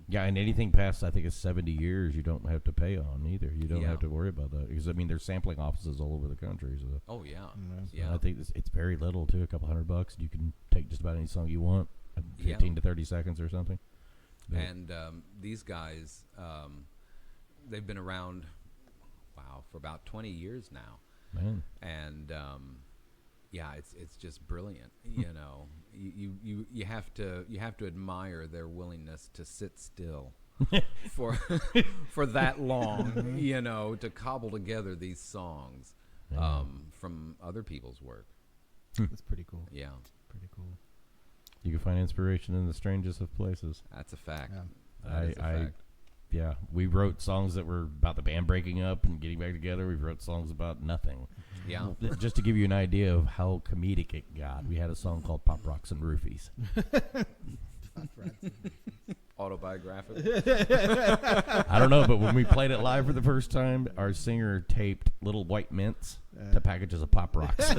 Yeah, and anything past, I think, is 70 years, you don't have to pay on either. You don't Yeah. have to worry about that. Because, there's sampling offices all over the country. So Oh, yeah. Yeah. I think it's very little, too, a couple $100. And you can take just about any song you want, 15 to 30 seconds or something. But And these guys, they've been around, for about 20 years now. man. And it's just brilliant. You have to admire their willingness to sit still for that long, to cobble together these songs from other people's work. It's pretty cool. Yeah, Pretty cool. You can find inspiration in the strangest of places. that's a fact. Yeah. That is a fact. Yeah, we wrote songs that were about the band breaking up and getting back together. We wrote songs about nothing. Yeah. Just to give you an idea of how comedic it got, we had a song called Pop Rocks and Roofies. Autobiographical. I don't know, but when we played it live for the first time, our singer taped little white mints to packages of Pop Rocks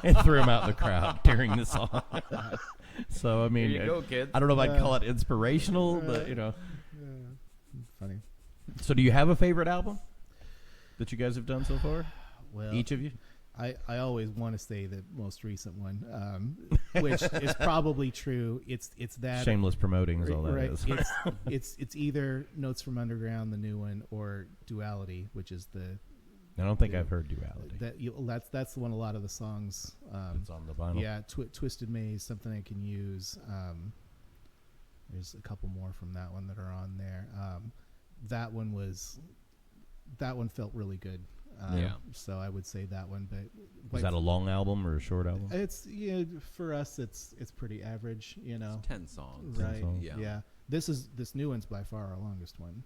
and threw them out in the crowd during the song. So, Here you go, kids. I don't know if I'd call it inspirational, but, Funny. So do you have a favorite album that you guys have done so far? Well, Each of you? I always want to say the most recent one, which is probably true. It's that Shameless promoting is all that right. is. It's either Notes from Underground, the new one, or Duality, which is the I don't think I've heard Duality. that's the one. A lot of the songs. It's on the vinyl. Yeah, Twisted Maze, Something I Can Use. There's a couple more from that one that are on there. That one felt really good. Yeah. So I would say that one. But Is that a long album or a short album? It's for us it's pretty average. It's 10 songs. Right. songs. Yeah. This new one's by far our longest one.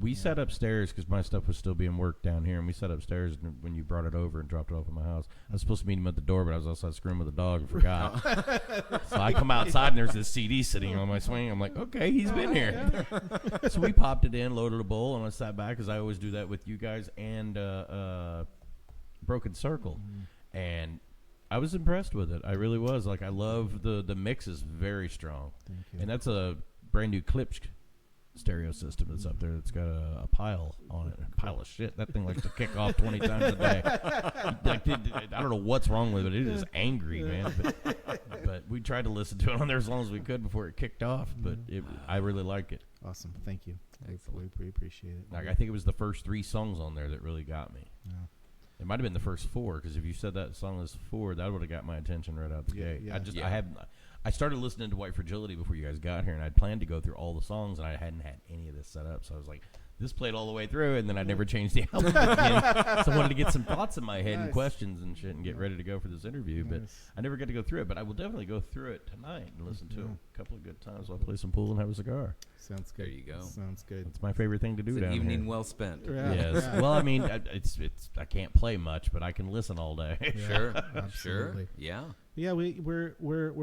We sat upstairs because my stuff was still being worked down here, and we sat upstairs when you brought it over and dropped it off at my house. I was supposed to meet him at the door, but I was outside screaming with the dog and forgot. So I come outside, and there's this CD sitting on my swing. I'm like, okay, he's been here. So we popped it in, loaded a bowl, and I sat back, because I always do that with you guys and Broken Circle. And I was impressed with it. I really was. Like, I love the mix is very strong. Thank you. And that's a brand new Klipsch stereo system that's up there that's got a pile on it. A pile of shit. That thing likes to kick off 20 times a day. I don't know what's wrong with it. It is angry, man. But we tried to listen to it on there as long as we could before it kicked off. But I really like it. Awesome. Thank you. Excellent. We appreciate it. Like, I think it was the first 3 songs on there that really got me. Yeah. It might have been the first 4, because if you said that song was 4, that would have got my attention right out the gate. Yeah. I started listening to White Fragility before you guys got here, and I'd planned to go through all the songs, and I hadn't had any of this set up. So I was like, this played all the way through, and then I never changed the album again. So I wanted to get some thoughts in my head and questions and shit and get ready to go for this interview. But I never got to go through it. But I will definitely go through it tonight and listen to it a couple of good times while I play some pool and have a cigar. Sounds good. There you go. Sounds good. It's my favorite thing to do It's down an evening here. well spent. Yeah. Yes. Yeah. Well, I mean, it's I can't play much, but I can listen all day. Yeah, Sure. absolutely. Sure. Yeah. Yeah, we're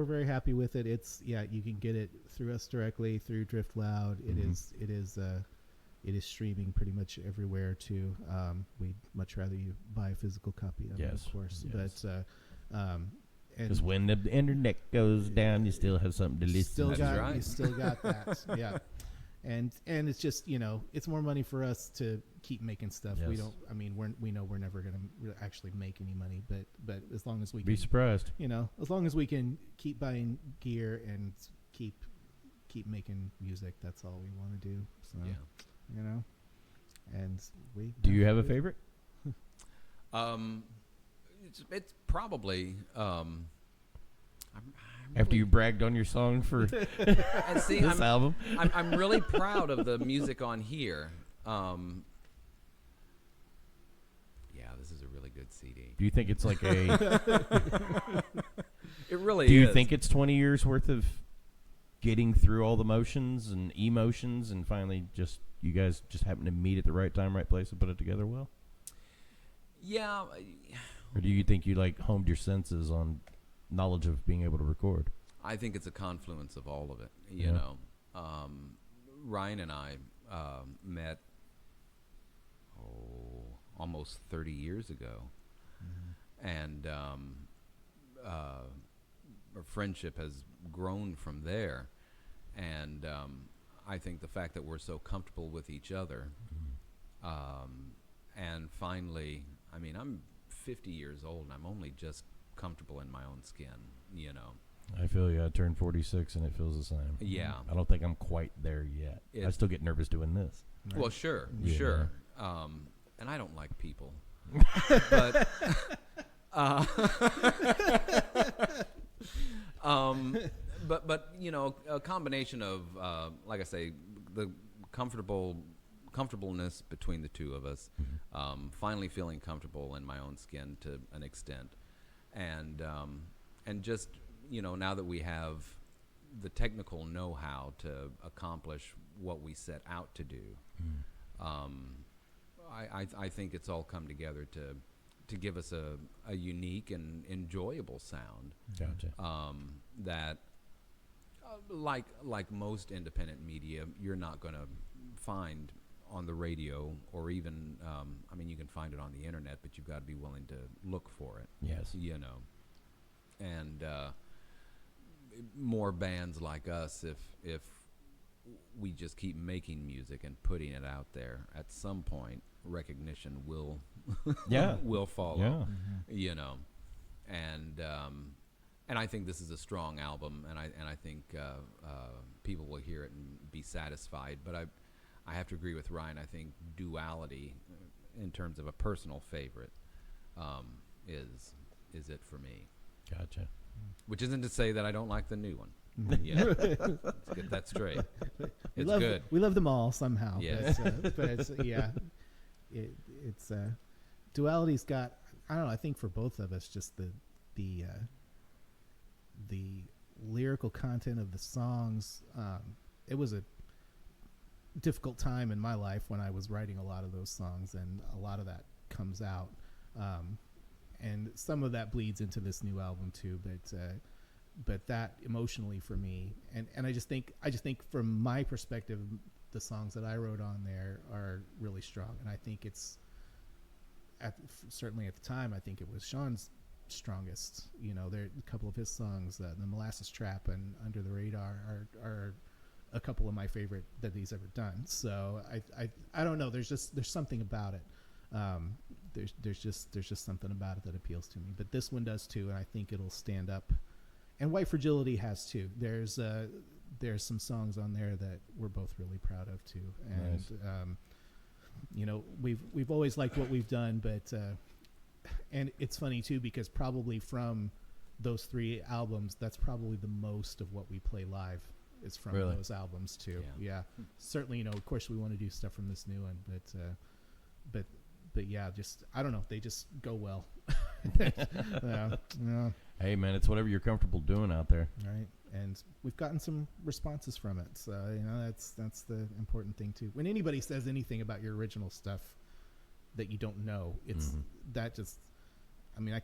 very happy with it. It's you can get it through us directly through Drift Loud. It is streaming pretty much everywhere too. We'd much rather you buy a physical copy of it, of course. Yes. But Because when the internet goes down, you still have something to listen to. right. You still got that. Yeah. And it's just, it's more money for us to keep making stuff. Yes. We know we're never going to actually make any money, but as long as we Be can, surprised. as long as we can keep buying gear and keep making music, that's all we want to do. So, Yeah. and Do you have a favorite? It's probably After you bragged on your song for and see, this album? I'm really proud of the music on here. This is a really good CD. Do you think it's like a... It really Do is. you think it's 20 years worth of getting through all the motions and emotions and finally just you guys just happen to meet at the right time, right place, and put it together well? Yeah. Or do you think you honed your senses on knowledge of being able to record? I think it's a confluence of all of it. Yeah. Ryan and I met almost 30 years ago, and our friendship has grown from there. And I think the fact that we're so comfortable with each other, and finally, I'm 50 years old, and I'm only just comfortable in my own skin, I feel you. I turned 46 and it feels the same. Yeah. I don't think I'm quite there yet. I still get nervous doing this. Well, sure, Yeah. sure. And I don't like people. But a combination of like I say, the comfortableness between the two of us, finally feeling comfortable in my own skin to an extent, and just now that we have the technical know-how to accomplish what we set out to do, I think it's all come together to give us a unique and enjoyable sound. Gotcha. That like most independent media, you're not going to find on the radio, or even you can find it on the internet, but you've got to be willing to look for it. Yes. And more bands like us, if we just keep making music and putting it out there, at some point recognition will will follow. And I think this is a strong album, and I think people will hear it and be satisfied. But I have to agree with Ryan. I think Duality, in terms of a personal favorite, is it for me. Gotcha. Which isn't to say that I don't like the new one. Let's get that straight. It's good. We love them all somehow. Yes. But it's it's Duality's got, I don't know, I think for both of us, just the lyrical content of the songs. It was a difficult time in my life when I was writing a lot of those songs, and a lot of that comes out. And some of that bleeds into this new album too, but that emotionally for me, and I just think from my perspective, the songs that I wrote on there are really strong, and I think it's certainly at the time, I think it was Sean's strongest. There a couple of his songs, the Molasses Trap and Under the Radar, are a couple of my favorite that he's ever done. So I don't know. There's something about it. There's just something about it that appeals to me. But this one does too, and I think it'll stand up. And White Fragility has too. There's some songs on there that we're both really proud of too. And Nice. you know, we've always liked what we've done, but and it's funny too because probably from those 3 albums, that's probably the most of what we play live is from Really? those albums too. Yeah. Yeah. Certainly, you know, of course we want to do stuff from this new one, but yeah, just I don't know, they just go well. Yeah. Hey, man, it's whatever you're comfortable doing out there. Right, and we've gotten some responses from it, so you know that's the important thing too. When anybody says anything about your original stuff that you don't know, it's that just, I mean,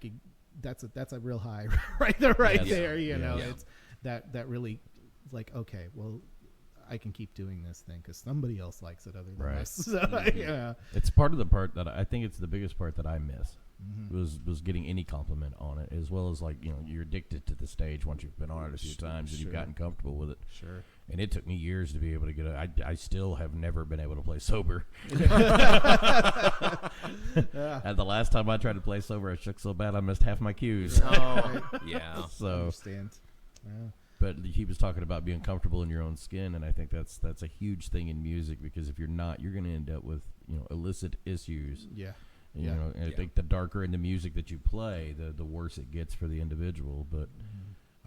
that's a real high right Yes. there. You know, Yeah. it's that really like, okay, well, I can keep doing this thing because somebody else likes it other than Right. us. So, yeah. It's part of the part that I think it's the biggest part that I miss. Mm-hmm. Was getting any compliment on it, as well as, like, you know, you're addicted to the stage once you've been on it a few times and you've Sure. gotten comfortable with it. Sure. And it took me years to be able to get it. I still have never been able to play sober. And the last time I tried to play sober, I shook so bad I missed half my cues. Oh, yeah. So, Understand. Yeah. but he was talking about being comfortable in your own skin, and I think that's a huge thing in music, because if you're not, you're going to end up with, you know, illicit issues. Yeah. You Yeah. know, and I think the darker in the music that you play, the worse it gets for the individual. But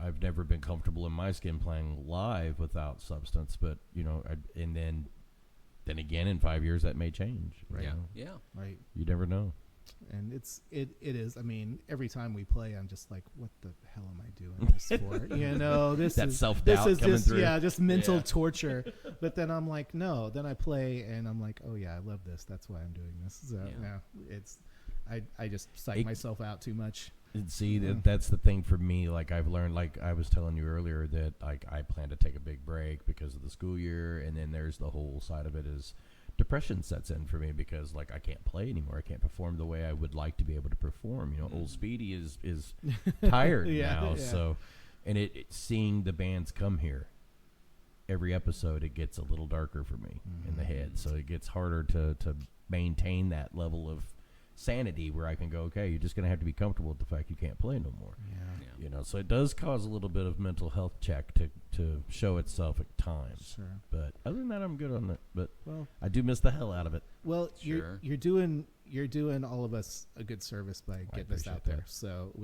I've never been comfortable in my skin playing live without substance. But, you know, and then again, in 5 years, that may change. Right. You Yeah. know? Yeah. Right. You never know. And it is. I mean, every time we play, I'm just like, what the hell am I doing this for? You know, this That is self-doubt this is coming just through. yeah, just mental Yeah. torture. But then I'm like, no. Then I play, and I'm like, oh yeah, I love this. That's why I'm doing this. So Yeah. yeah, it's I just psych It- myself out too much. And see, Yeah. that's the thing for me. Like, I've learned, like I was telling you earlier, that like I plan to take a big break because of the school year, and then there's the whole side of it is depression sets in for me because, like, I can't play anymore. I can't perform the way I would like to be able to perform. You know, old Speedy is tired Yeah, now. yeah. So, and it seeing the bands come here every episode, it gets a little darker for me in the head. So it gets harder to maintain that level of sanity where I can go, okay, you're just going to have to be comfortable with the fact you can't play no more. Yeah. Yeah. You know, so it does cause a little bit of mental health check to show itself at times. Sure. But other than that, I'm good on it. But Well, I do miss the hell out of it. well, Sure. you're doing all of us a good service by getting us appreciate out there. that. So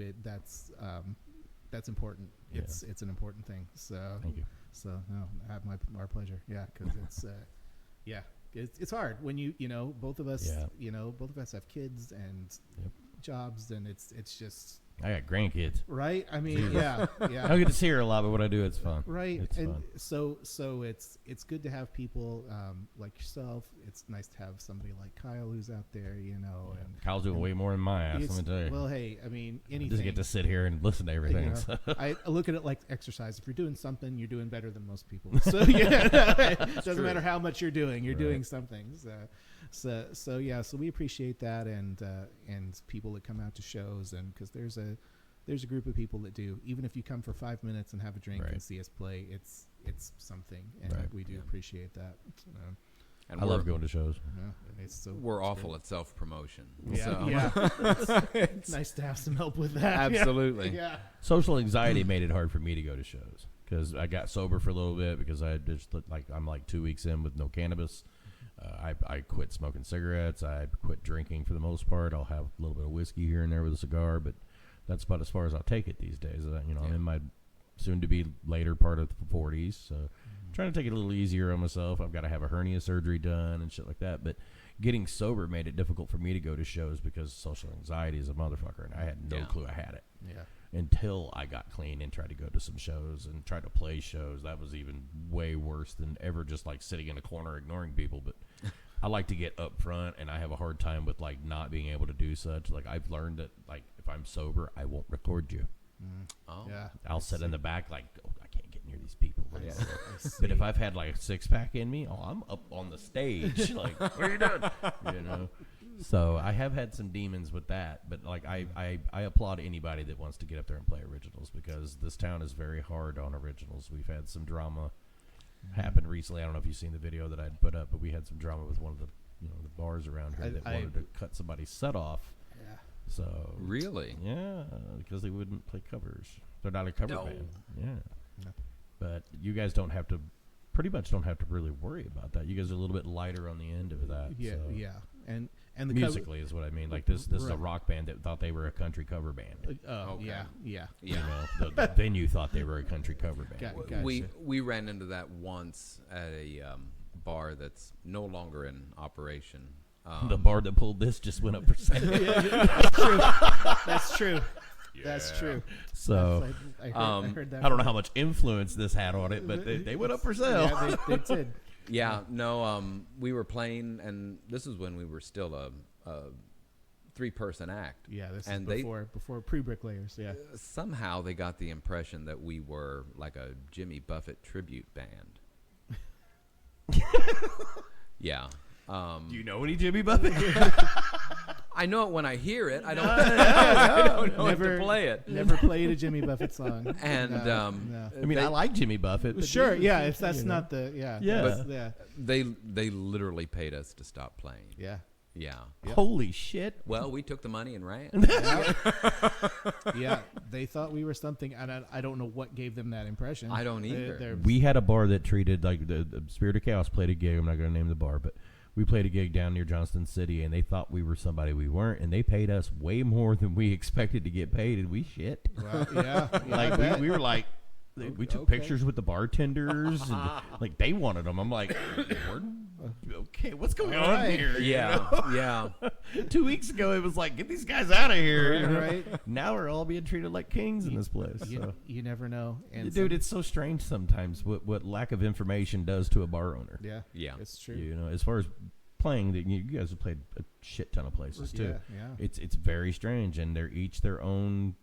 that's important. Yeah. It's an important thing. So Thank you. So no, our pleasure. Yeah, because it's yeah, it's hard when you know both of us have kids and Yep. jobs, and it's just I got grandkids. right. I mean, yeah, I yeah. don't get to see her a lot, but when I do, it's fun. Right, It's and fun. so it's good to have people like yourself. It's nice to have somebody like Kyle who's out there, you know. Yeah. And Kyle's doing way more than my ass, let it's- me tell you. well, hey, I mean, I anything. just get to sit here and listen to everything. You know, so. I look at it like exercise. If you're doing something, you're doing better than most people. So yeah, it doesn't true. matter how much you're doing. You're Right. doing something. So yeah. So we appreciate that, and people that come out to shows, and because there's a group of people that do. Even if you come for 5 minutes and have a drink Right. and see us play, it's something, and Right. we do Yeah. appreciate that. And I love going to shows. It's so We're it's awful great. at self promotion. Yeah, So. yeah. It's nice to have some help with that. Yeah. Absolutely. Yeah. Social anxiety made it hard for me to go to shows because I got sober for a little bit because I just I'm like 2 weeks in with no cannabis. I quit smoking cigarettes. I quit drinking for the most part. I'll have a little bit of whiskey here and there with a cigar, but that's about as far as I'll take it these days. I'm Yeah. in my soon-to-be later part of the 40s, so trying to take it a little easier on myself. I've got to have a hernia surgery done and shit like that, but getting sober made it difficult for me to go to shows because social anxiety is a motherfucker, and I had no Yeah. clue I had it Yeah. until I got clean and tried to go to some shows and tried to play shows. That was even way worse than ever just like sitting in a corner ignoring people. But I like to get up front, and I have a hard time with like not being able to do such. Like, I've learned that like if I'm sober, I won't record you. Oh. Yeah. I'll sit in the back like, oh, I can't get near these people. Yeah. But if I've had like a 6-pack in me, oh, I'm up on the stage. Like, what are you doing? You know. So I have had some demons with that, but like I applaud anybody that wants to get up there and play originals because this town is very hard on originals. We've had some drama happened recently. I don't know if you've seen the video that I'd put up, but we had some drama with one of the the bars around here that wanted to cut somebody's set off. Yeah. So Really? yeah, because they wouldn't play covers. They're not a cover band. Yeah. No. But you guys don't have to really worry about that. You guys are a little bit lighter on the end of that. Yeah, so. yeah, and the Musically is what I mean. Like this is a Right. rock band that thought they were a country cover band. Okay. yeah. Yeah. The venue thought they were a country cover band. Gotcha. We ran into that once at a bar that's no longer in operation. The bar that pulled this just went up for sale. That's true. That's true. So I heard that. I don't know how much influence this had on it, but they went up for sale. Yeah, they did. Yeah, no, we were playing, and this is when we were still a 3-person act. Yeah, this And is before pre-Bricklayers. Yeah. Somehow they got the impression that we were like a Jimmy Buffett tribute band. Yeah. Do you know any Jimmy Buffett? I know it when I hear it. I don't, I don't know when to play it. Never played a Jimmy Buffett song. And No. I mean, I like Jimmy Buffett. But Sure, Jesus, yeah. If that's not the Yeah. yeah, they literally paid us to stop playing. yeah. Yeah. Holy shit! Well, we took the money and ran. Yeah, they thought we were something, and I don't know what gave them that impression. I don't either. We had a bar that treated like the Spirit of Chaos played a gig. I'm not going to name the bar, but we played a gig down near Johnston City, and they thought we were somebody we weren't, and they paid us way more than we expected to get paid, and we shit. Well, yeah, Like we were like, we took Okay. pictures with the bartenders, and like they wanted them. I'm like, okay, what's going on Right. here? you Yeah. know? Yeah. 2 weeks ago, it was like, get these guys out of here. you know? Right. Now we're all being treated like kings in this place. So. You never know. And Dude, it's so strange sometimes what lack of information does to a bar owner. yeah, Yeah. it's true. You know, as far as playing, you guys have played a shit ton of places too. Yeah. It's very strange, and they're each their own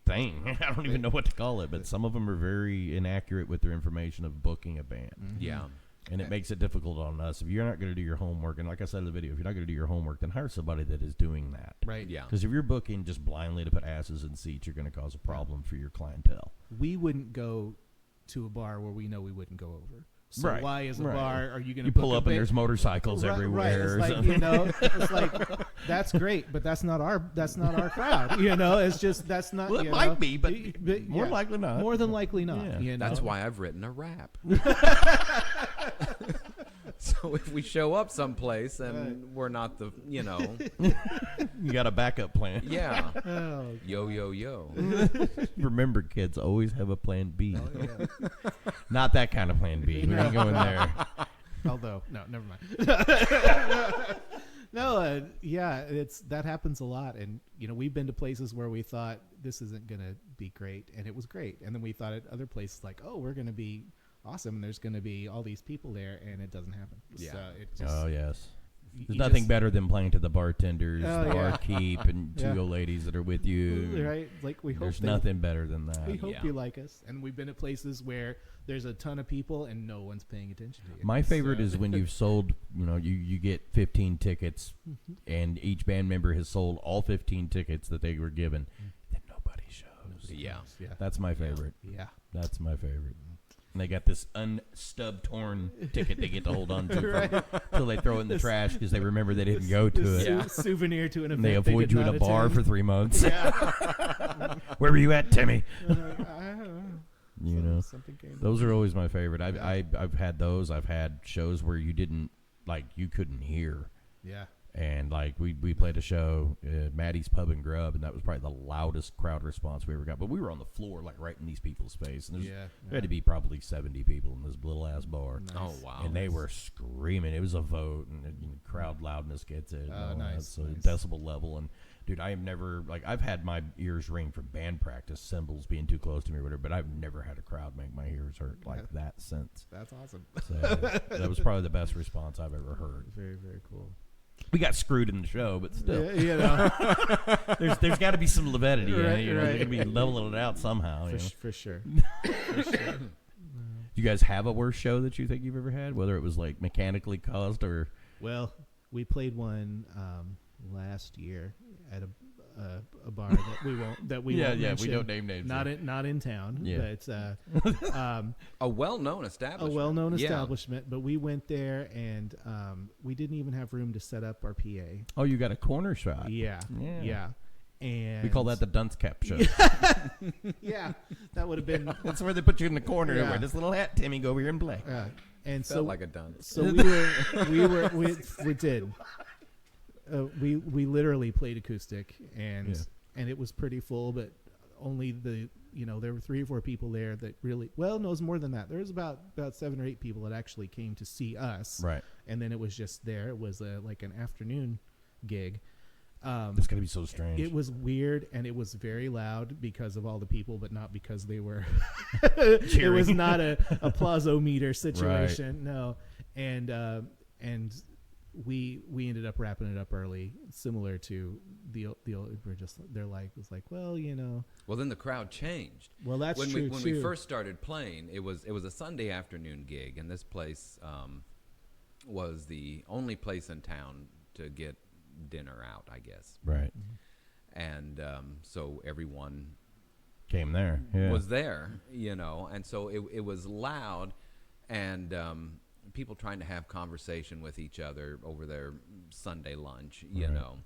thing. I don't even know what to call it, but some of them are very inaccurate with their information of booking a band. Yeah. And it makes it difficult on us. If you're not going to do your homework, and like I said in the video, if you're not going to do your homework, then hire somebody that is doing that. Right. Yeah. Because if you're booking just blindly to put asses in seats, you're going to cause a problem for your clientele. We wouldn't go to a bar where we know we wouldn't go over. So Right, why, as a right. bar, are you going to You pull up and there's motorcycles Right, everywhere. Right. or It's like, something. it's like that's great, but that's not our crowd. It's just that's not. Well, it you might know. be, but more yeah. likely not. More than likely not. Yeah. You know? That's why I've written a rap. So if we show up someplace and we're not the, You got a backup plan. yeah. Oh, Yo, yo, yo. Remember, kids, always have a plan B. oh, yeah. Not that kind of plan B. We ain't going there. Although, no, never mind. No, yeah, that happens a lot, and we've been to places where we thought this isn't gonna be great, and it was great, and then we thought at other places like, oh, we're gonna be awesome, and there's gonna be all these people there, and it doesn't happen. Yeah. So it just, Oh, yes. you There's nothing just- better than playing to the bartenders, Oh, the yeah. barkeep, and two Yeah. old ladies that are with you. Right? Like we hope There's they- nothing better than that. We hope Yeah. you like us, and we've been at places where there's a ton of people and no one's paying attention to you. My favorite So- is when you've sold, you get 15 tickets, and each band member has sold all 15 tickets that they were given, then nobody shows. Yeah. Yeah. That's my favorite. Yeah. That's my favorite. And they got this unstubbed torn ticket they get to hold on to until they throw it in the trash because they remember they didn't go to This it. Yeah. souvenir to an And event. they avoid did you in not a bar attend. for 3 months. Yeah. Where were you at, Timmy? I don't know. You know, Something came those are always my favorite. I've had those. I've had shows where you couldn't hear. Yeah. And like we played a show, Maddie's Pub and Grub, and that was probably the loudest crowd response we ever got. But we were on the floor, like right in these people's face, and there had to be probably 70 people in this little ass bar. Nice. Oh, wow. And they were screaming. It was a vote, and crowd loudness gets it. and Oh, all nice, that, so nice. decibel level. And dude, I have never I've had my ears ring from band practice, cymbals being too close to me or whatever. But I've never had a crowd make my ears hurt like that since. That's awesome. So that was probably the best response I've ever heard. Very, very cool. We got screwed in the show, but still, Yeah, there's got to be some levity. Right, They're right. going to be leveling it out somehow. for sure. You guys have a worse show that you think you've ever had, whether it was like mechanically caused or Well, we played one last year at a bar that we won't mention. we don't name names. Not in town, Yeah. but A well-known establishment. a well-known Yeah. establishment. But we went there, and we didn't even have room to set up our PA. Oh, you got a corner shot. Yeah. And We call that the dunce cap show. yeah, that would have been. That's where they put you in the corner. Yeah. Wear this little hat, Timmy. Go over here and play. And Felt so like a dunce. So we did. We literally played acoustic, and it was pretty full, but only there were 3 or 4 people there that really, no, it was more than that. There was about 7 or 8 people that actually came to see us. Right. And then it was just there. It was like an afternoon gig. It's gonna be so strange. It was weird, and it was very loud because of all the people, but not because they were. It was not a applause-o-meter situation, no. And we ended up wrapping it up early, similar to the old. They're like, it was like, well, Well, then the crowd changed. Well, that's when true When too. we first started playing, it was a Sunday afternoon gig, and this place was the only place in town to get dinner out, I guess. Right. And so everyone Came there. Yeah. was there, and so it was loud, and people trying to have conversation with each other over their Sunday lunch, you know.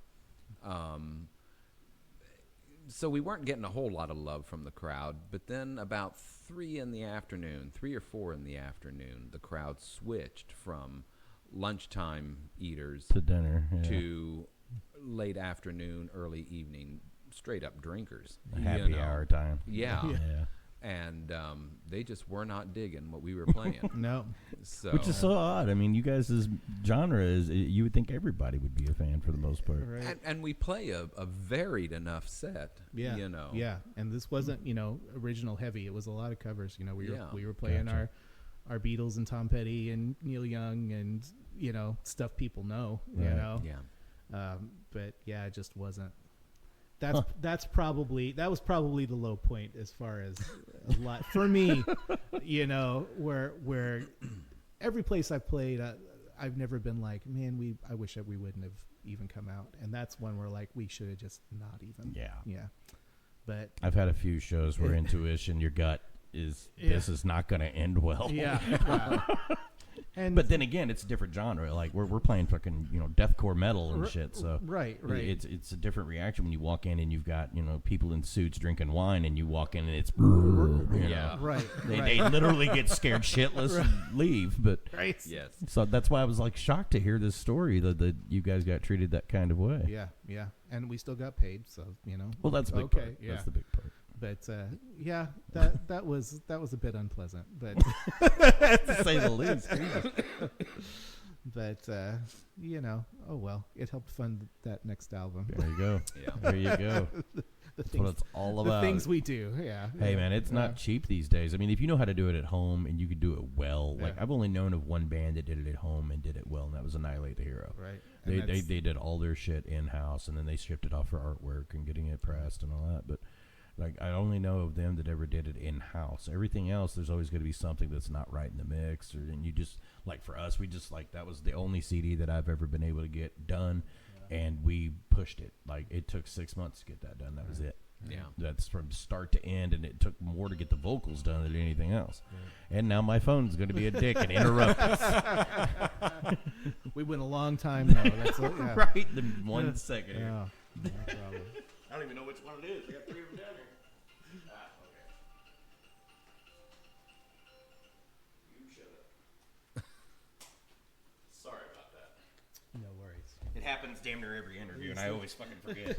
So we weren't getting a whole lot of love from the crowd, but then about 3 or 4 in the afternoon, the crowd switched from lunchtime eaters to dinner. Yeah. to late afternoon, early evening, straight up drinkers. Happy hour time. Yeah. Yeah. And they just were not digging what we were playing. No. So Which is so odd. I mean, you guys' genre is, you would think everybody would be a fan for the most part. Right. and we play a varied enough set. Yeah. Yeah. And this wasn't, original heavy. It was a lot of covers. We were playing Gotcha. our Beatles and Tom Petty and Neil Young and, stuff people know, Right. Yeah. But yeah, it just wasn't. That was probably the low point as far as a lot for me, where every place I've played, I've never been like, man, I wish that we wouldn't have even come out. And that's when we're like, we should have just not even. Yeah. Yeah. But I've had a few shows where intuition, your gut is, this is not going to end well. yeah. Wow. And But then again, it's a different genre. Like we're playing fucking deathcore metal and shit. So right. it's a different reaction when you walk in and you've got people in suits drinking wine, and you walk in and it's Yeah. Right. They literally get scared shitless and leave. But Right. Yes. so that's why I was like shocked to hear this story that you guys got treated that kind of way. Yeah. And we still got paid, so Well, that's a big okay. part. Yeah. That's the big part. But that was a bit unpleasant, but To say the least. but oh well, it helped fund that next album. There you go. Yeah. There you go. The That's things, what it's all the about. things we do, yeah. Hey man, it's not cheap these days. I mean, if you know how to do it at home and you could do it well, like Yeah. I've only known of one band that did it at home and did it well, and that was Annihilate the Hero. Right. They did all their shit in house, and then they shipped it off for artwork and getting it pressed and all that. But like, I only know of them that ever did it in house. Everything else, there's always going to be something that's not right in the mix, and you just like for us, we just like that was the only CD that I've ever been able to get done, and we pushed it. Like it took 6 months to get that done. That was it. Yeah. That's from start to end, and it took more to get the vocals done than anything else. And now my phone's going to be a dick and interrupt us. We went a long time though. That's yeah. Right, the 1 second. here. Yeah. No problem. I don't even know which one it is. I got 3 of them down here. Okay. You shut up. Sorry about that. No worries. It happens damn near every interview, and I always fucking forget.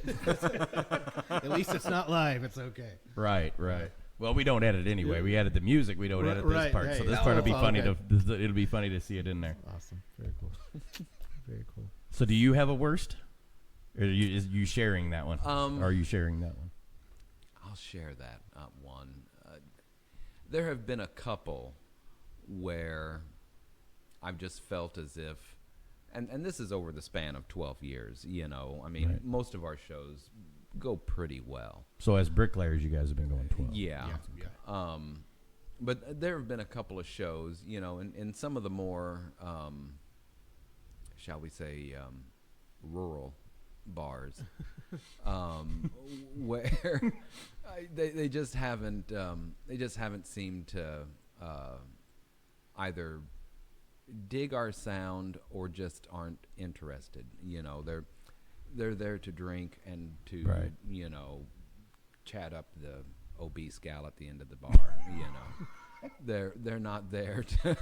At least it's not live. It's okay. Right. Well, we don't edit anyway. We edit the music. We don't edit this Right, part. hey, So this no, part will be it's all funny good. it'll be funny to see it in there. Awesome. Very cool. Very cool. So do you have a worst? Or is you sharing that one? Um, or are you sharing that one? I'll share that one. There have been a couple where I've just felt as if, and this is over the span of 12 years, I mean, Right. most of our shows go pretty well. So as Bricklayers, you guys have been going 12. Yeah. Yeah. But there have been a couple of shows, in some of the more, shall we say, rural bars, where they just haven't seemed to either dig our sound or just aren't interested. You know, they're there to drink and to Right. chat up the obese gal at the end of the bar. They're not there to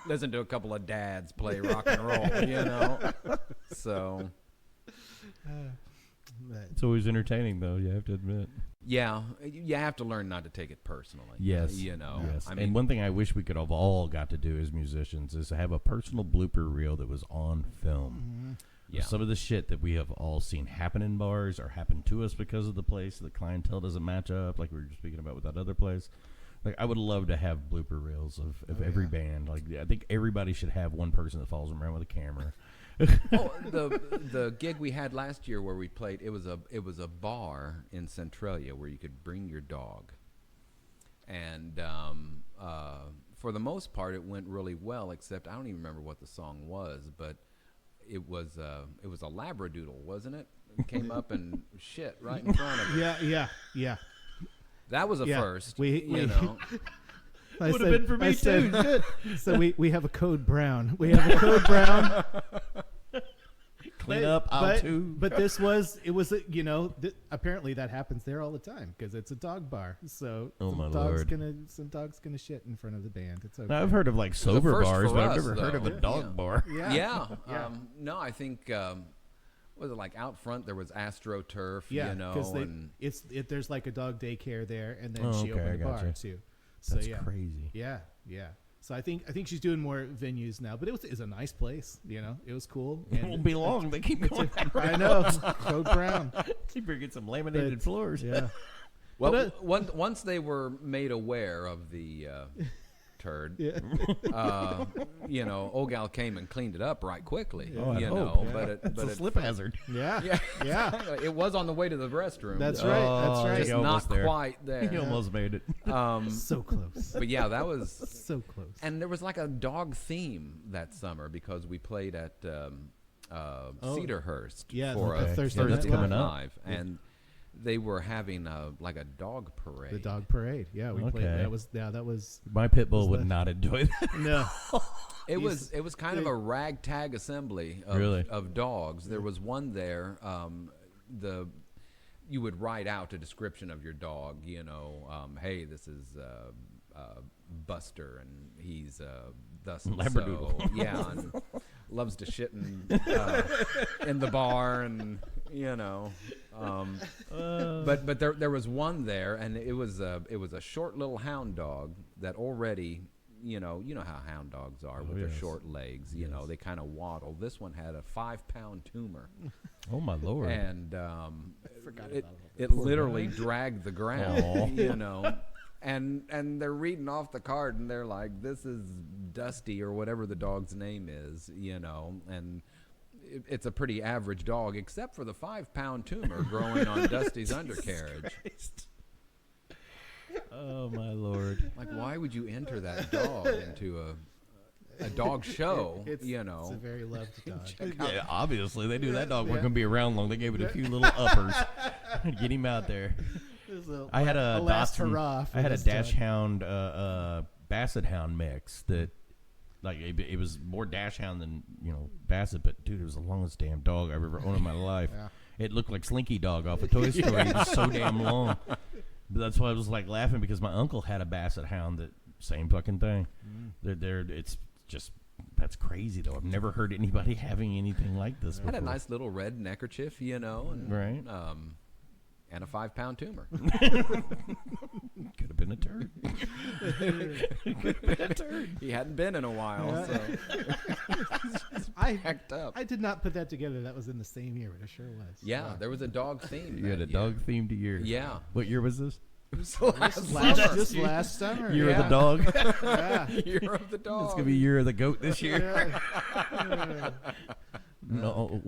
listen to a couple of dads play rock and roll. So But It's always entertaining, though. You have to admit. yeah, you have to learn not to take it personally. Yes. Yes. I mean, and one thing I wish we could have all got to do as musicians is to have a personal blooper reel that was on film. yeah. Some of the shit that we have all seen happen in bars or happen to us because of the place, the clientele doesn't match up, like we were speaking about with that other place. Like, I would love to have blooper reels of every band. Like, I think everybody should have one person that follows them around with a camera. The gig we had last year where we played, it was a bar in Centralia where you could bring your dog, and for the most part it went really well. Except I don't even remember what the song was, but it was a labradoodle, wasn't it? It came up and shit right in front of us. Yeah. That was a Yeah. first. We- I Would've said- been for me I said, too. "Good." So we have a code brown. We have a code brown. Clean up, I'll too. But apparently that happens there all the time because it's a dog bar. So Oh, my some dog's gonna shit in front of the band. It's okay. Now, I've heard of like a sober first bars, for but I've us, never heard of a though. dog Yeah. bar. Yeah. Yeah. No, I think was it like out front there was AstroTurf, Yeah, because and there's like a dog daycare there, and then Oh, she okay, I opened a bar gotcha. too. So That's yeah, crazy. yeah. So I think she's doing more venues now, but it's a nice place. It was cool. It won't be long. They keep going. I know. Code brown. Keep get some laminated But- floors. Yeah. well, once they were made aware of the turd, Yeah. old gal came and cleaned it up right quickly. Oh, I you hope. know, Yeah. but it, It's but a it, slip hazard. Yeah. yeah, it was on the way to the restroom. That's right. That's Oh, right. just you not almost there. quite there. You almost made it. So close. But yeah, that was. So close. And there was like a dog theme that summer because we played at Cedarhurst Yeah, for the a Thursday night Thursday coming night up. live, and they were having like a dog parade. The dog parade. Yeah, we played. Okay. That was My pit bull Was would that- not enjoy that. no. It was kind of a ragtag assembly of, Really? of dogs. There was one there. You would write out a description of your dog. Hey, this is Buster, and he's thus and Labradoodle. so. Yeah, and loves to shit in the bar, and But there was one there, and it was a short little hound dog that already. You know how hound dogs are with their yes. short legs. You know, they kind of waddle. This one had a 5-pound tumor, Oh, my Lord. and Forgot it, about all it literally dragged the ground. Aw. And they're reading off the card, and they're like, "This is Dusty or whatever the dog's name is," and it's a pretty average dog, except for the 5-pound tumor growing on Dusty's undercarriage. Oh, my Lord. Like, why would you enter that dog into a dog show? It's a very loved dog. Yeah, obviously. They knew that dog wasn't Yeah. going to be around long. They gave it a few little uppers. Get him out there. I had a last Dotson. hurrah for I had a this dash dog. hound, basset hound mix that, like, it was more dash hound than basset. But dude, it was the longest damn dog I've ever owned in my life. Yeah. It looked like Slinky Dog off of Toy Story. It was so damn long. But that's why I was like laughing because my uncle had a basset hound that same fucking thing. It's just. That's crazy, though. I've never heard anybody having anything like this before. Had a nice little red neckerchief, and, Right. and a 5-pound tumor. Could have been a turd. He hadn't been in a while, so I packed up. I did not put that together. That was in the same year, but it sure was. Yeah, there was a dog theme. You had a that year. dog-themed year. Yeah. What year was this? Just last summer. Year of Yeah. the dog. Yeah. Year of the dog. It's gonna be year of the goat this year. Yeah. No.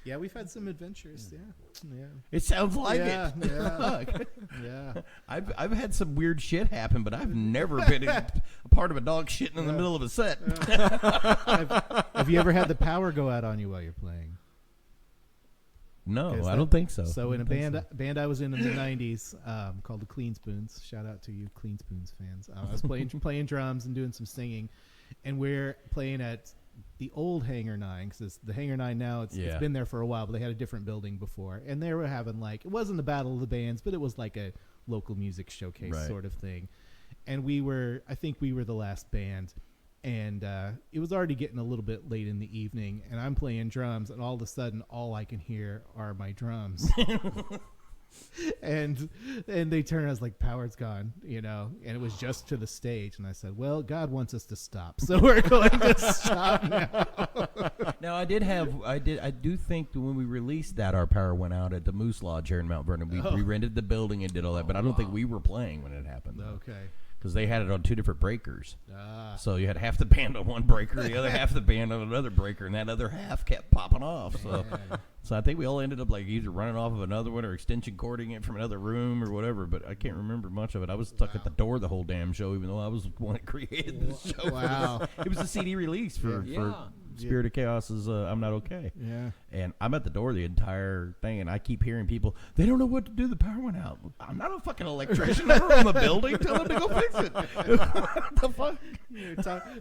Yeah, we've had some adventures. Yeah. It sounds like Yeah, it. yeah. Fuck. Yeah. I've had some weird shit happen, but I've never been a part of a dog shitting in the middle of a set. Have you ever had the power go out on you while you're playing? No, 'Cause I don't think so. So in a I don't think band I was in the '90s called the Clean Spoons. Shout out to you Clean Spoons fans. I was playing drums and doing some singing, and we're playing at the old Hangar 9 because the Hangar 9 now it's been there for a while, but they had a different building before, and they were having like it wasn't the Battle of the Bands, but it was like a local music showcase sort of thing, and I think we were the last band. And it was already getting a little bit late in the evening, and I'm playing drums, and all of a sudden, all I can hear are my drums. and they turn, I was like, power's gone, and it was just to the stage. And I said, well, God wants us to stop, so we're going to stop now. Now, I do think that when we released that, our power went out at the Moose Lodge here in Mount Vernon. We rented the building and did all that, but I don't think we were playing when it happened. Okay. Because they had it on 2 different breakers. So you had half the band on one breaker, the other half the band on another breaker, and that other half kept popping off. So I think we all ended up like either running off of another one or extension cording it from another room or whatever, but I can't remember much of it. I was stuck at the door the whole damn show, even though I was the one that created the show. Wow. It was a CD release for Spirit of Chaos's I'm Not Okay. Yeah. And I'm at the door the entire thing, and I keep hearing people, they don't know what to do. The power went out. I'm not a fucking electrician. Never in the building. Tell them to go fix it. What the fuck?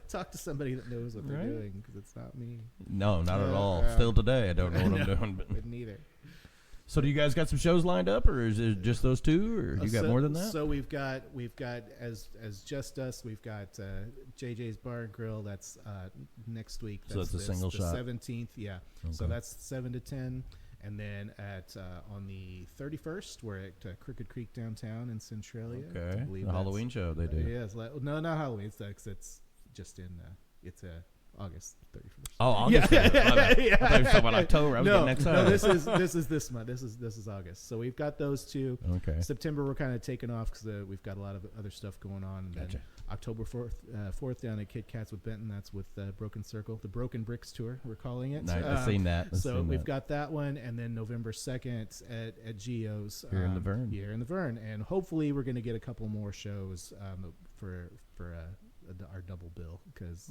Talk to somebody that knows what they're doing, because it's not me. No, not at all. Still today, I don't know what I'm doing. But Neither. So do you guys got some shows lined up, or is it just those two, or you got more than that? So we've got as just us. We've got JJ's Bar and Grill. That's next week. So that's a single shot. 17th. Yeah. Okay. So that's 7 to 10, and then at on the 31st, we're at Crooked Creek downtown in Centralia. Okay. I believe The Halloween show they do. Yes. No, not Halloween. It's just in August 31st. Oh, August. Yeah. I thought you were talking about October. I was getting excited. No, this is this month. This is August. So we've got those two. Okay. September we're kind of taking off because we've got a lot of other stuff going on. And Gotcha. then October 4th down at Kit Kats with Benton. That's with Broken Circle, the Broken Bricks tour. We're calling it. Nice. I've seen that. We've got that one, and then November 2nd at Geo's here in the Vern. Here in the Vern, and hopefully we're going to get a couple more shows for our double bill, because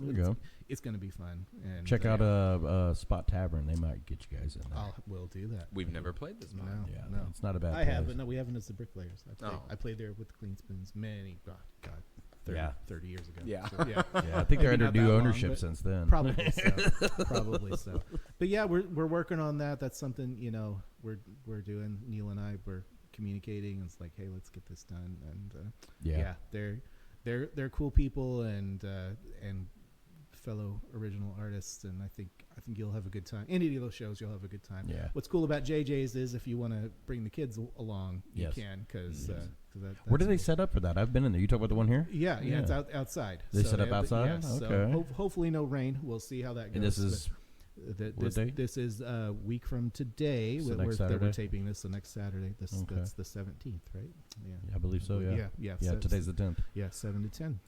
it's going to be fun. And check out Spot Tavern. They might get you guys in there. We'll do that. We've never played this one. No. It's not a bad I place. have, but no, we haven't as the Bricklayers. I played there with the Clean Spoons many, 30 years ago. Yeah. So, yeah. Yeah, I think they're Maybe under not new that long, ownership but since then. Probably so. Probably so. But yeah, we're working on that. That's something we're doing. Neil and I were communicating. And it's like, hey, let's get this done. And they're cool people and fellow original artists, and I think you'll have a good time. Any of those shows, you'll have a good time. Yeah. What's cool about JJ's is if you want to bring the kids along, you Yes. can, because Where do they set up for that? I've been in there. You talk about the one here? Yeah, it's outside. They set up have outside? So Okay. hopefully no rain. We'll see how that goes. And this is this is a week from today So that next we're Saturday? taping this. So next Saturday. That's the 17th, right? Yeah. I believe so. Yeah. Yeah. Yeah. So Today's the 10th. yeah, 7 to 10.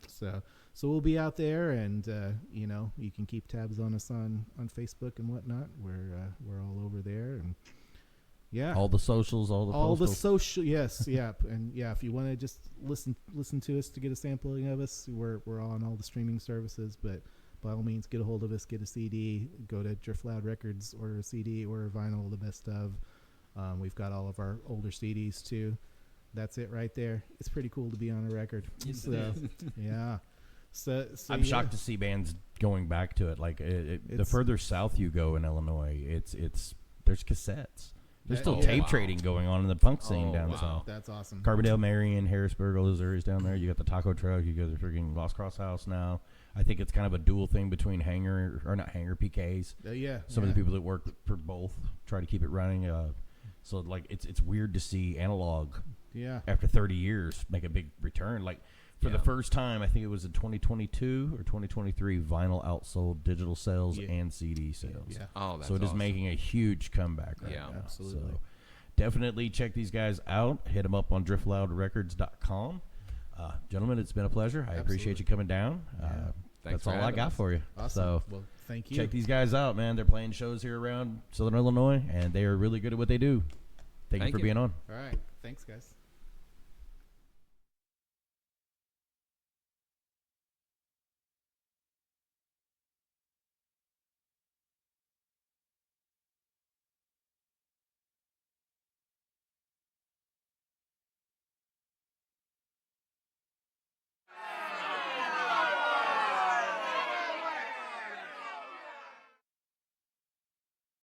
So we'll be out there, and you can keep tabs on us on Facebook and whatnot. We're all over there, and yeah, All the socials, all the postals. social. Yes, yeah, and yeah. If you want to just listen to us to get a sampling of us, we're on all the streaming services. But by all means, get a hold of us. Get a CD. Go to Drift Loud Records. Order a CD. Order vinyl. The best of. We've got all of our older CDs too. That's it right there. It's pretty cool to be on a record. So, yeah. So I'm shocked to see bands going back to it. Like the further south you go in Illinois, there's cassettes. There's still tape trading going on in the punk scene down south. That's awesome. Carbondale, Marion, Harrisburg, all those areas down there. You got the taco truck. You got the freaking Lost Cross House now. I think it's kind of a dual thing between PKs. Yeah. Some of the people that work for both try to keep it running. So like it's weird to see analog. Yeah. After 30 years, make a big return. Like for the first time, I think it was in 2022 or 2023, vinyl outsold digital sales and CD sales. Yeah. Oh, that's so it is awesome. making a huge comeback right Yeah, now. absolutely. So definitely check these guys out. Hit them up on driftloudrecords.com. Gentlemen, it's been a pleasure. I appreciate you coming down. Thanks that's for all I having got us. for you. Awesome. So Well, thank you. check these guys out, man. They're playing shows here around Southern Illinois, and they are really good at what they do. Thank you Thank for you. being on. All right. Thanks, guys.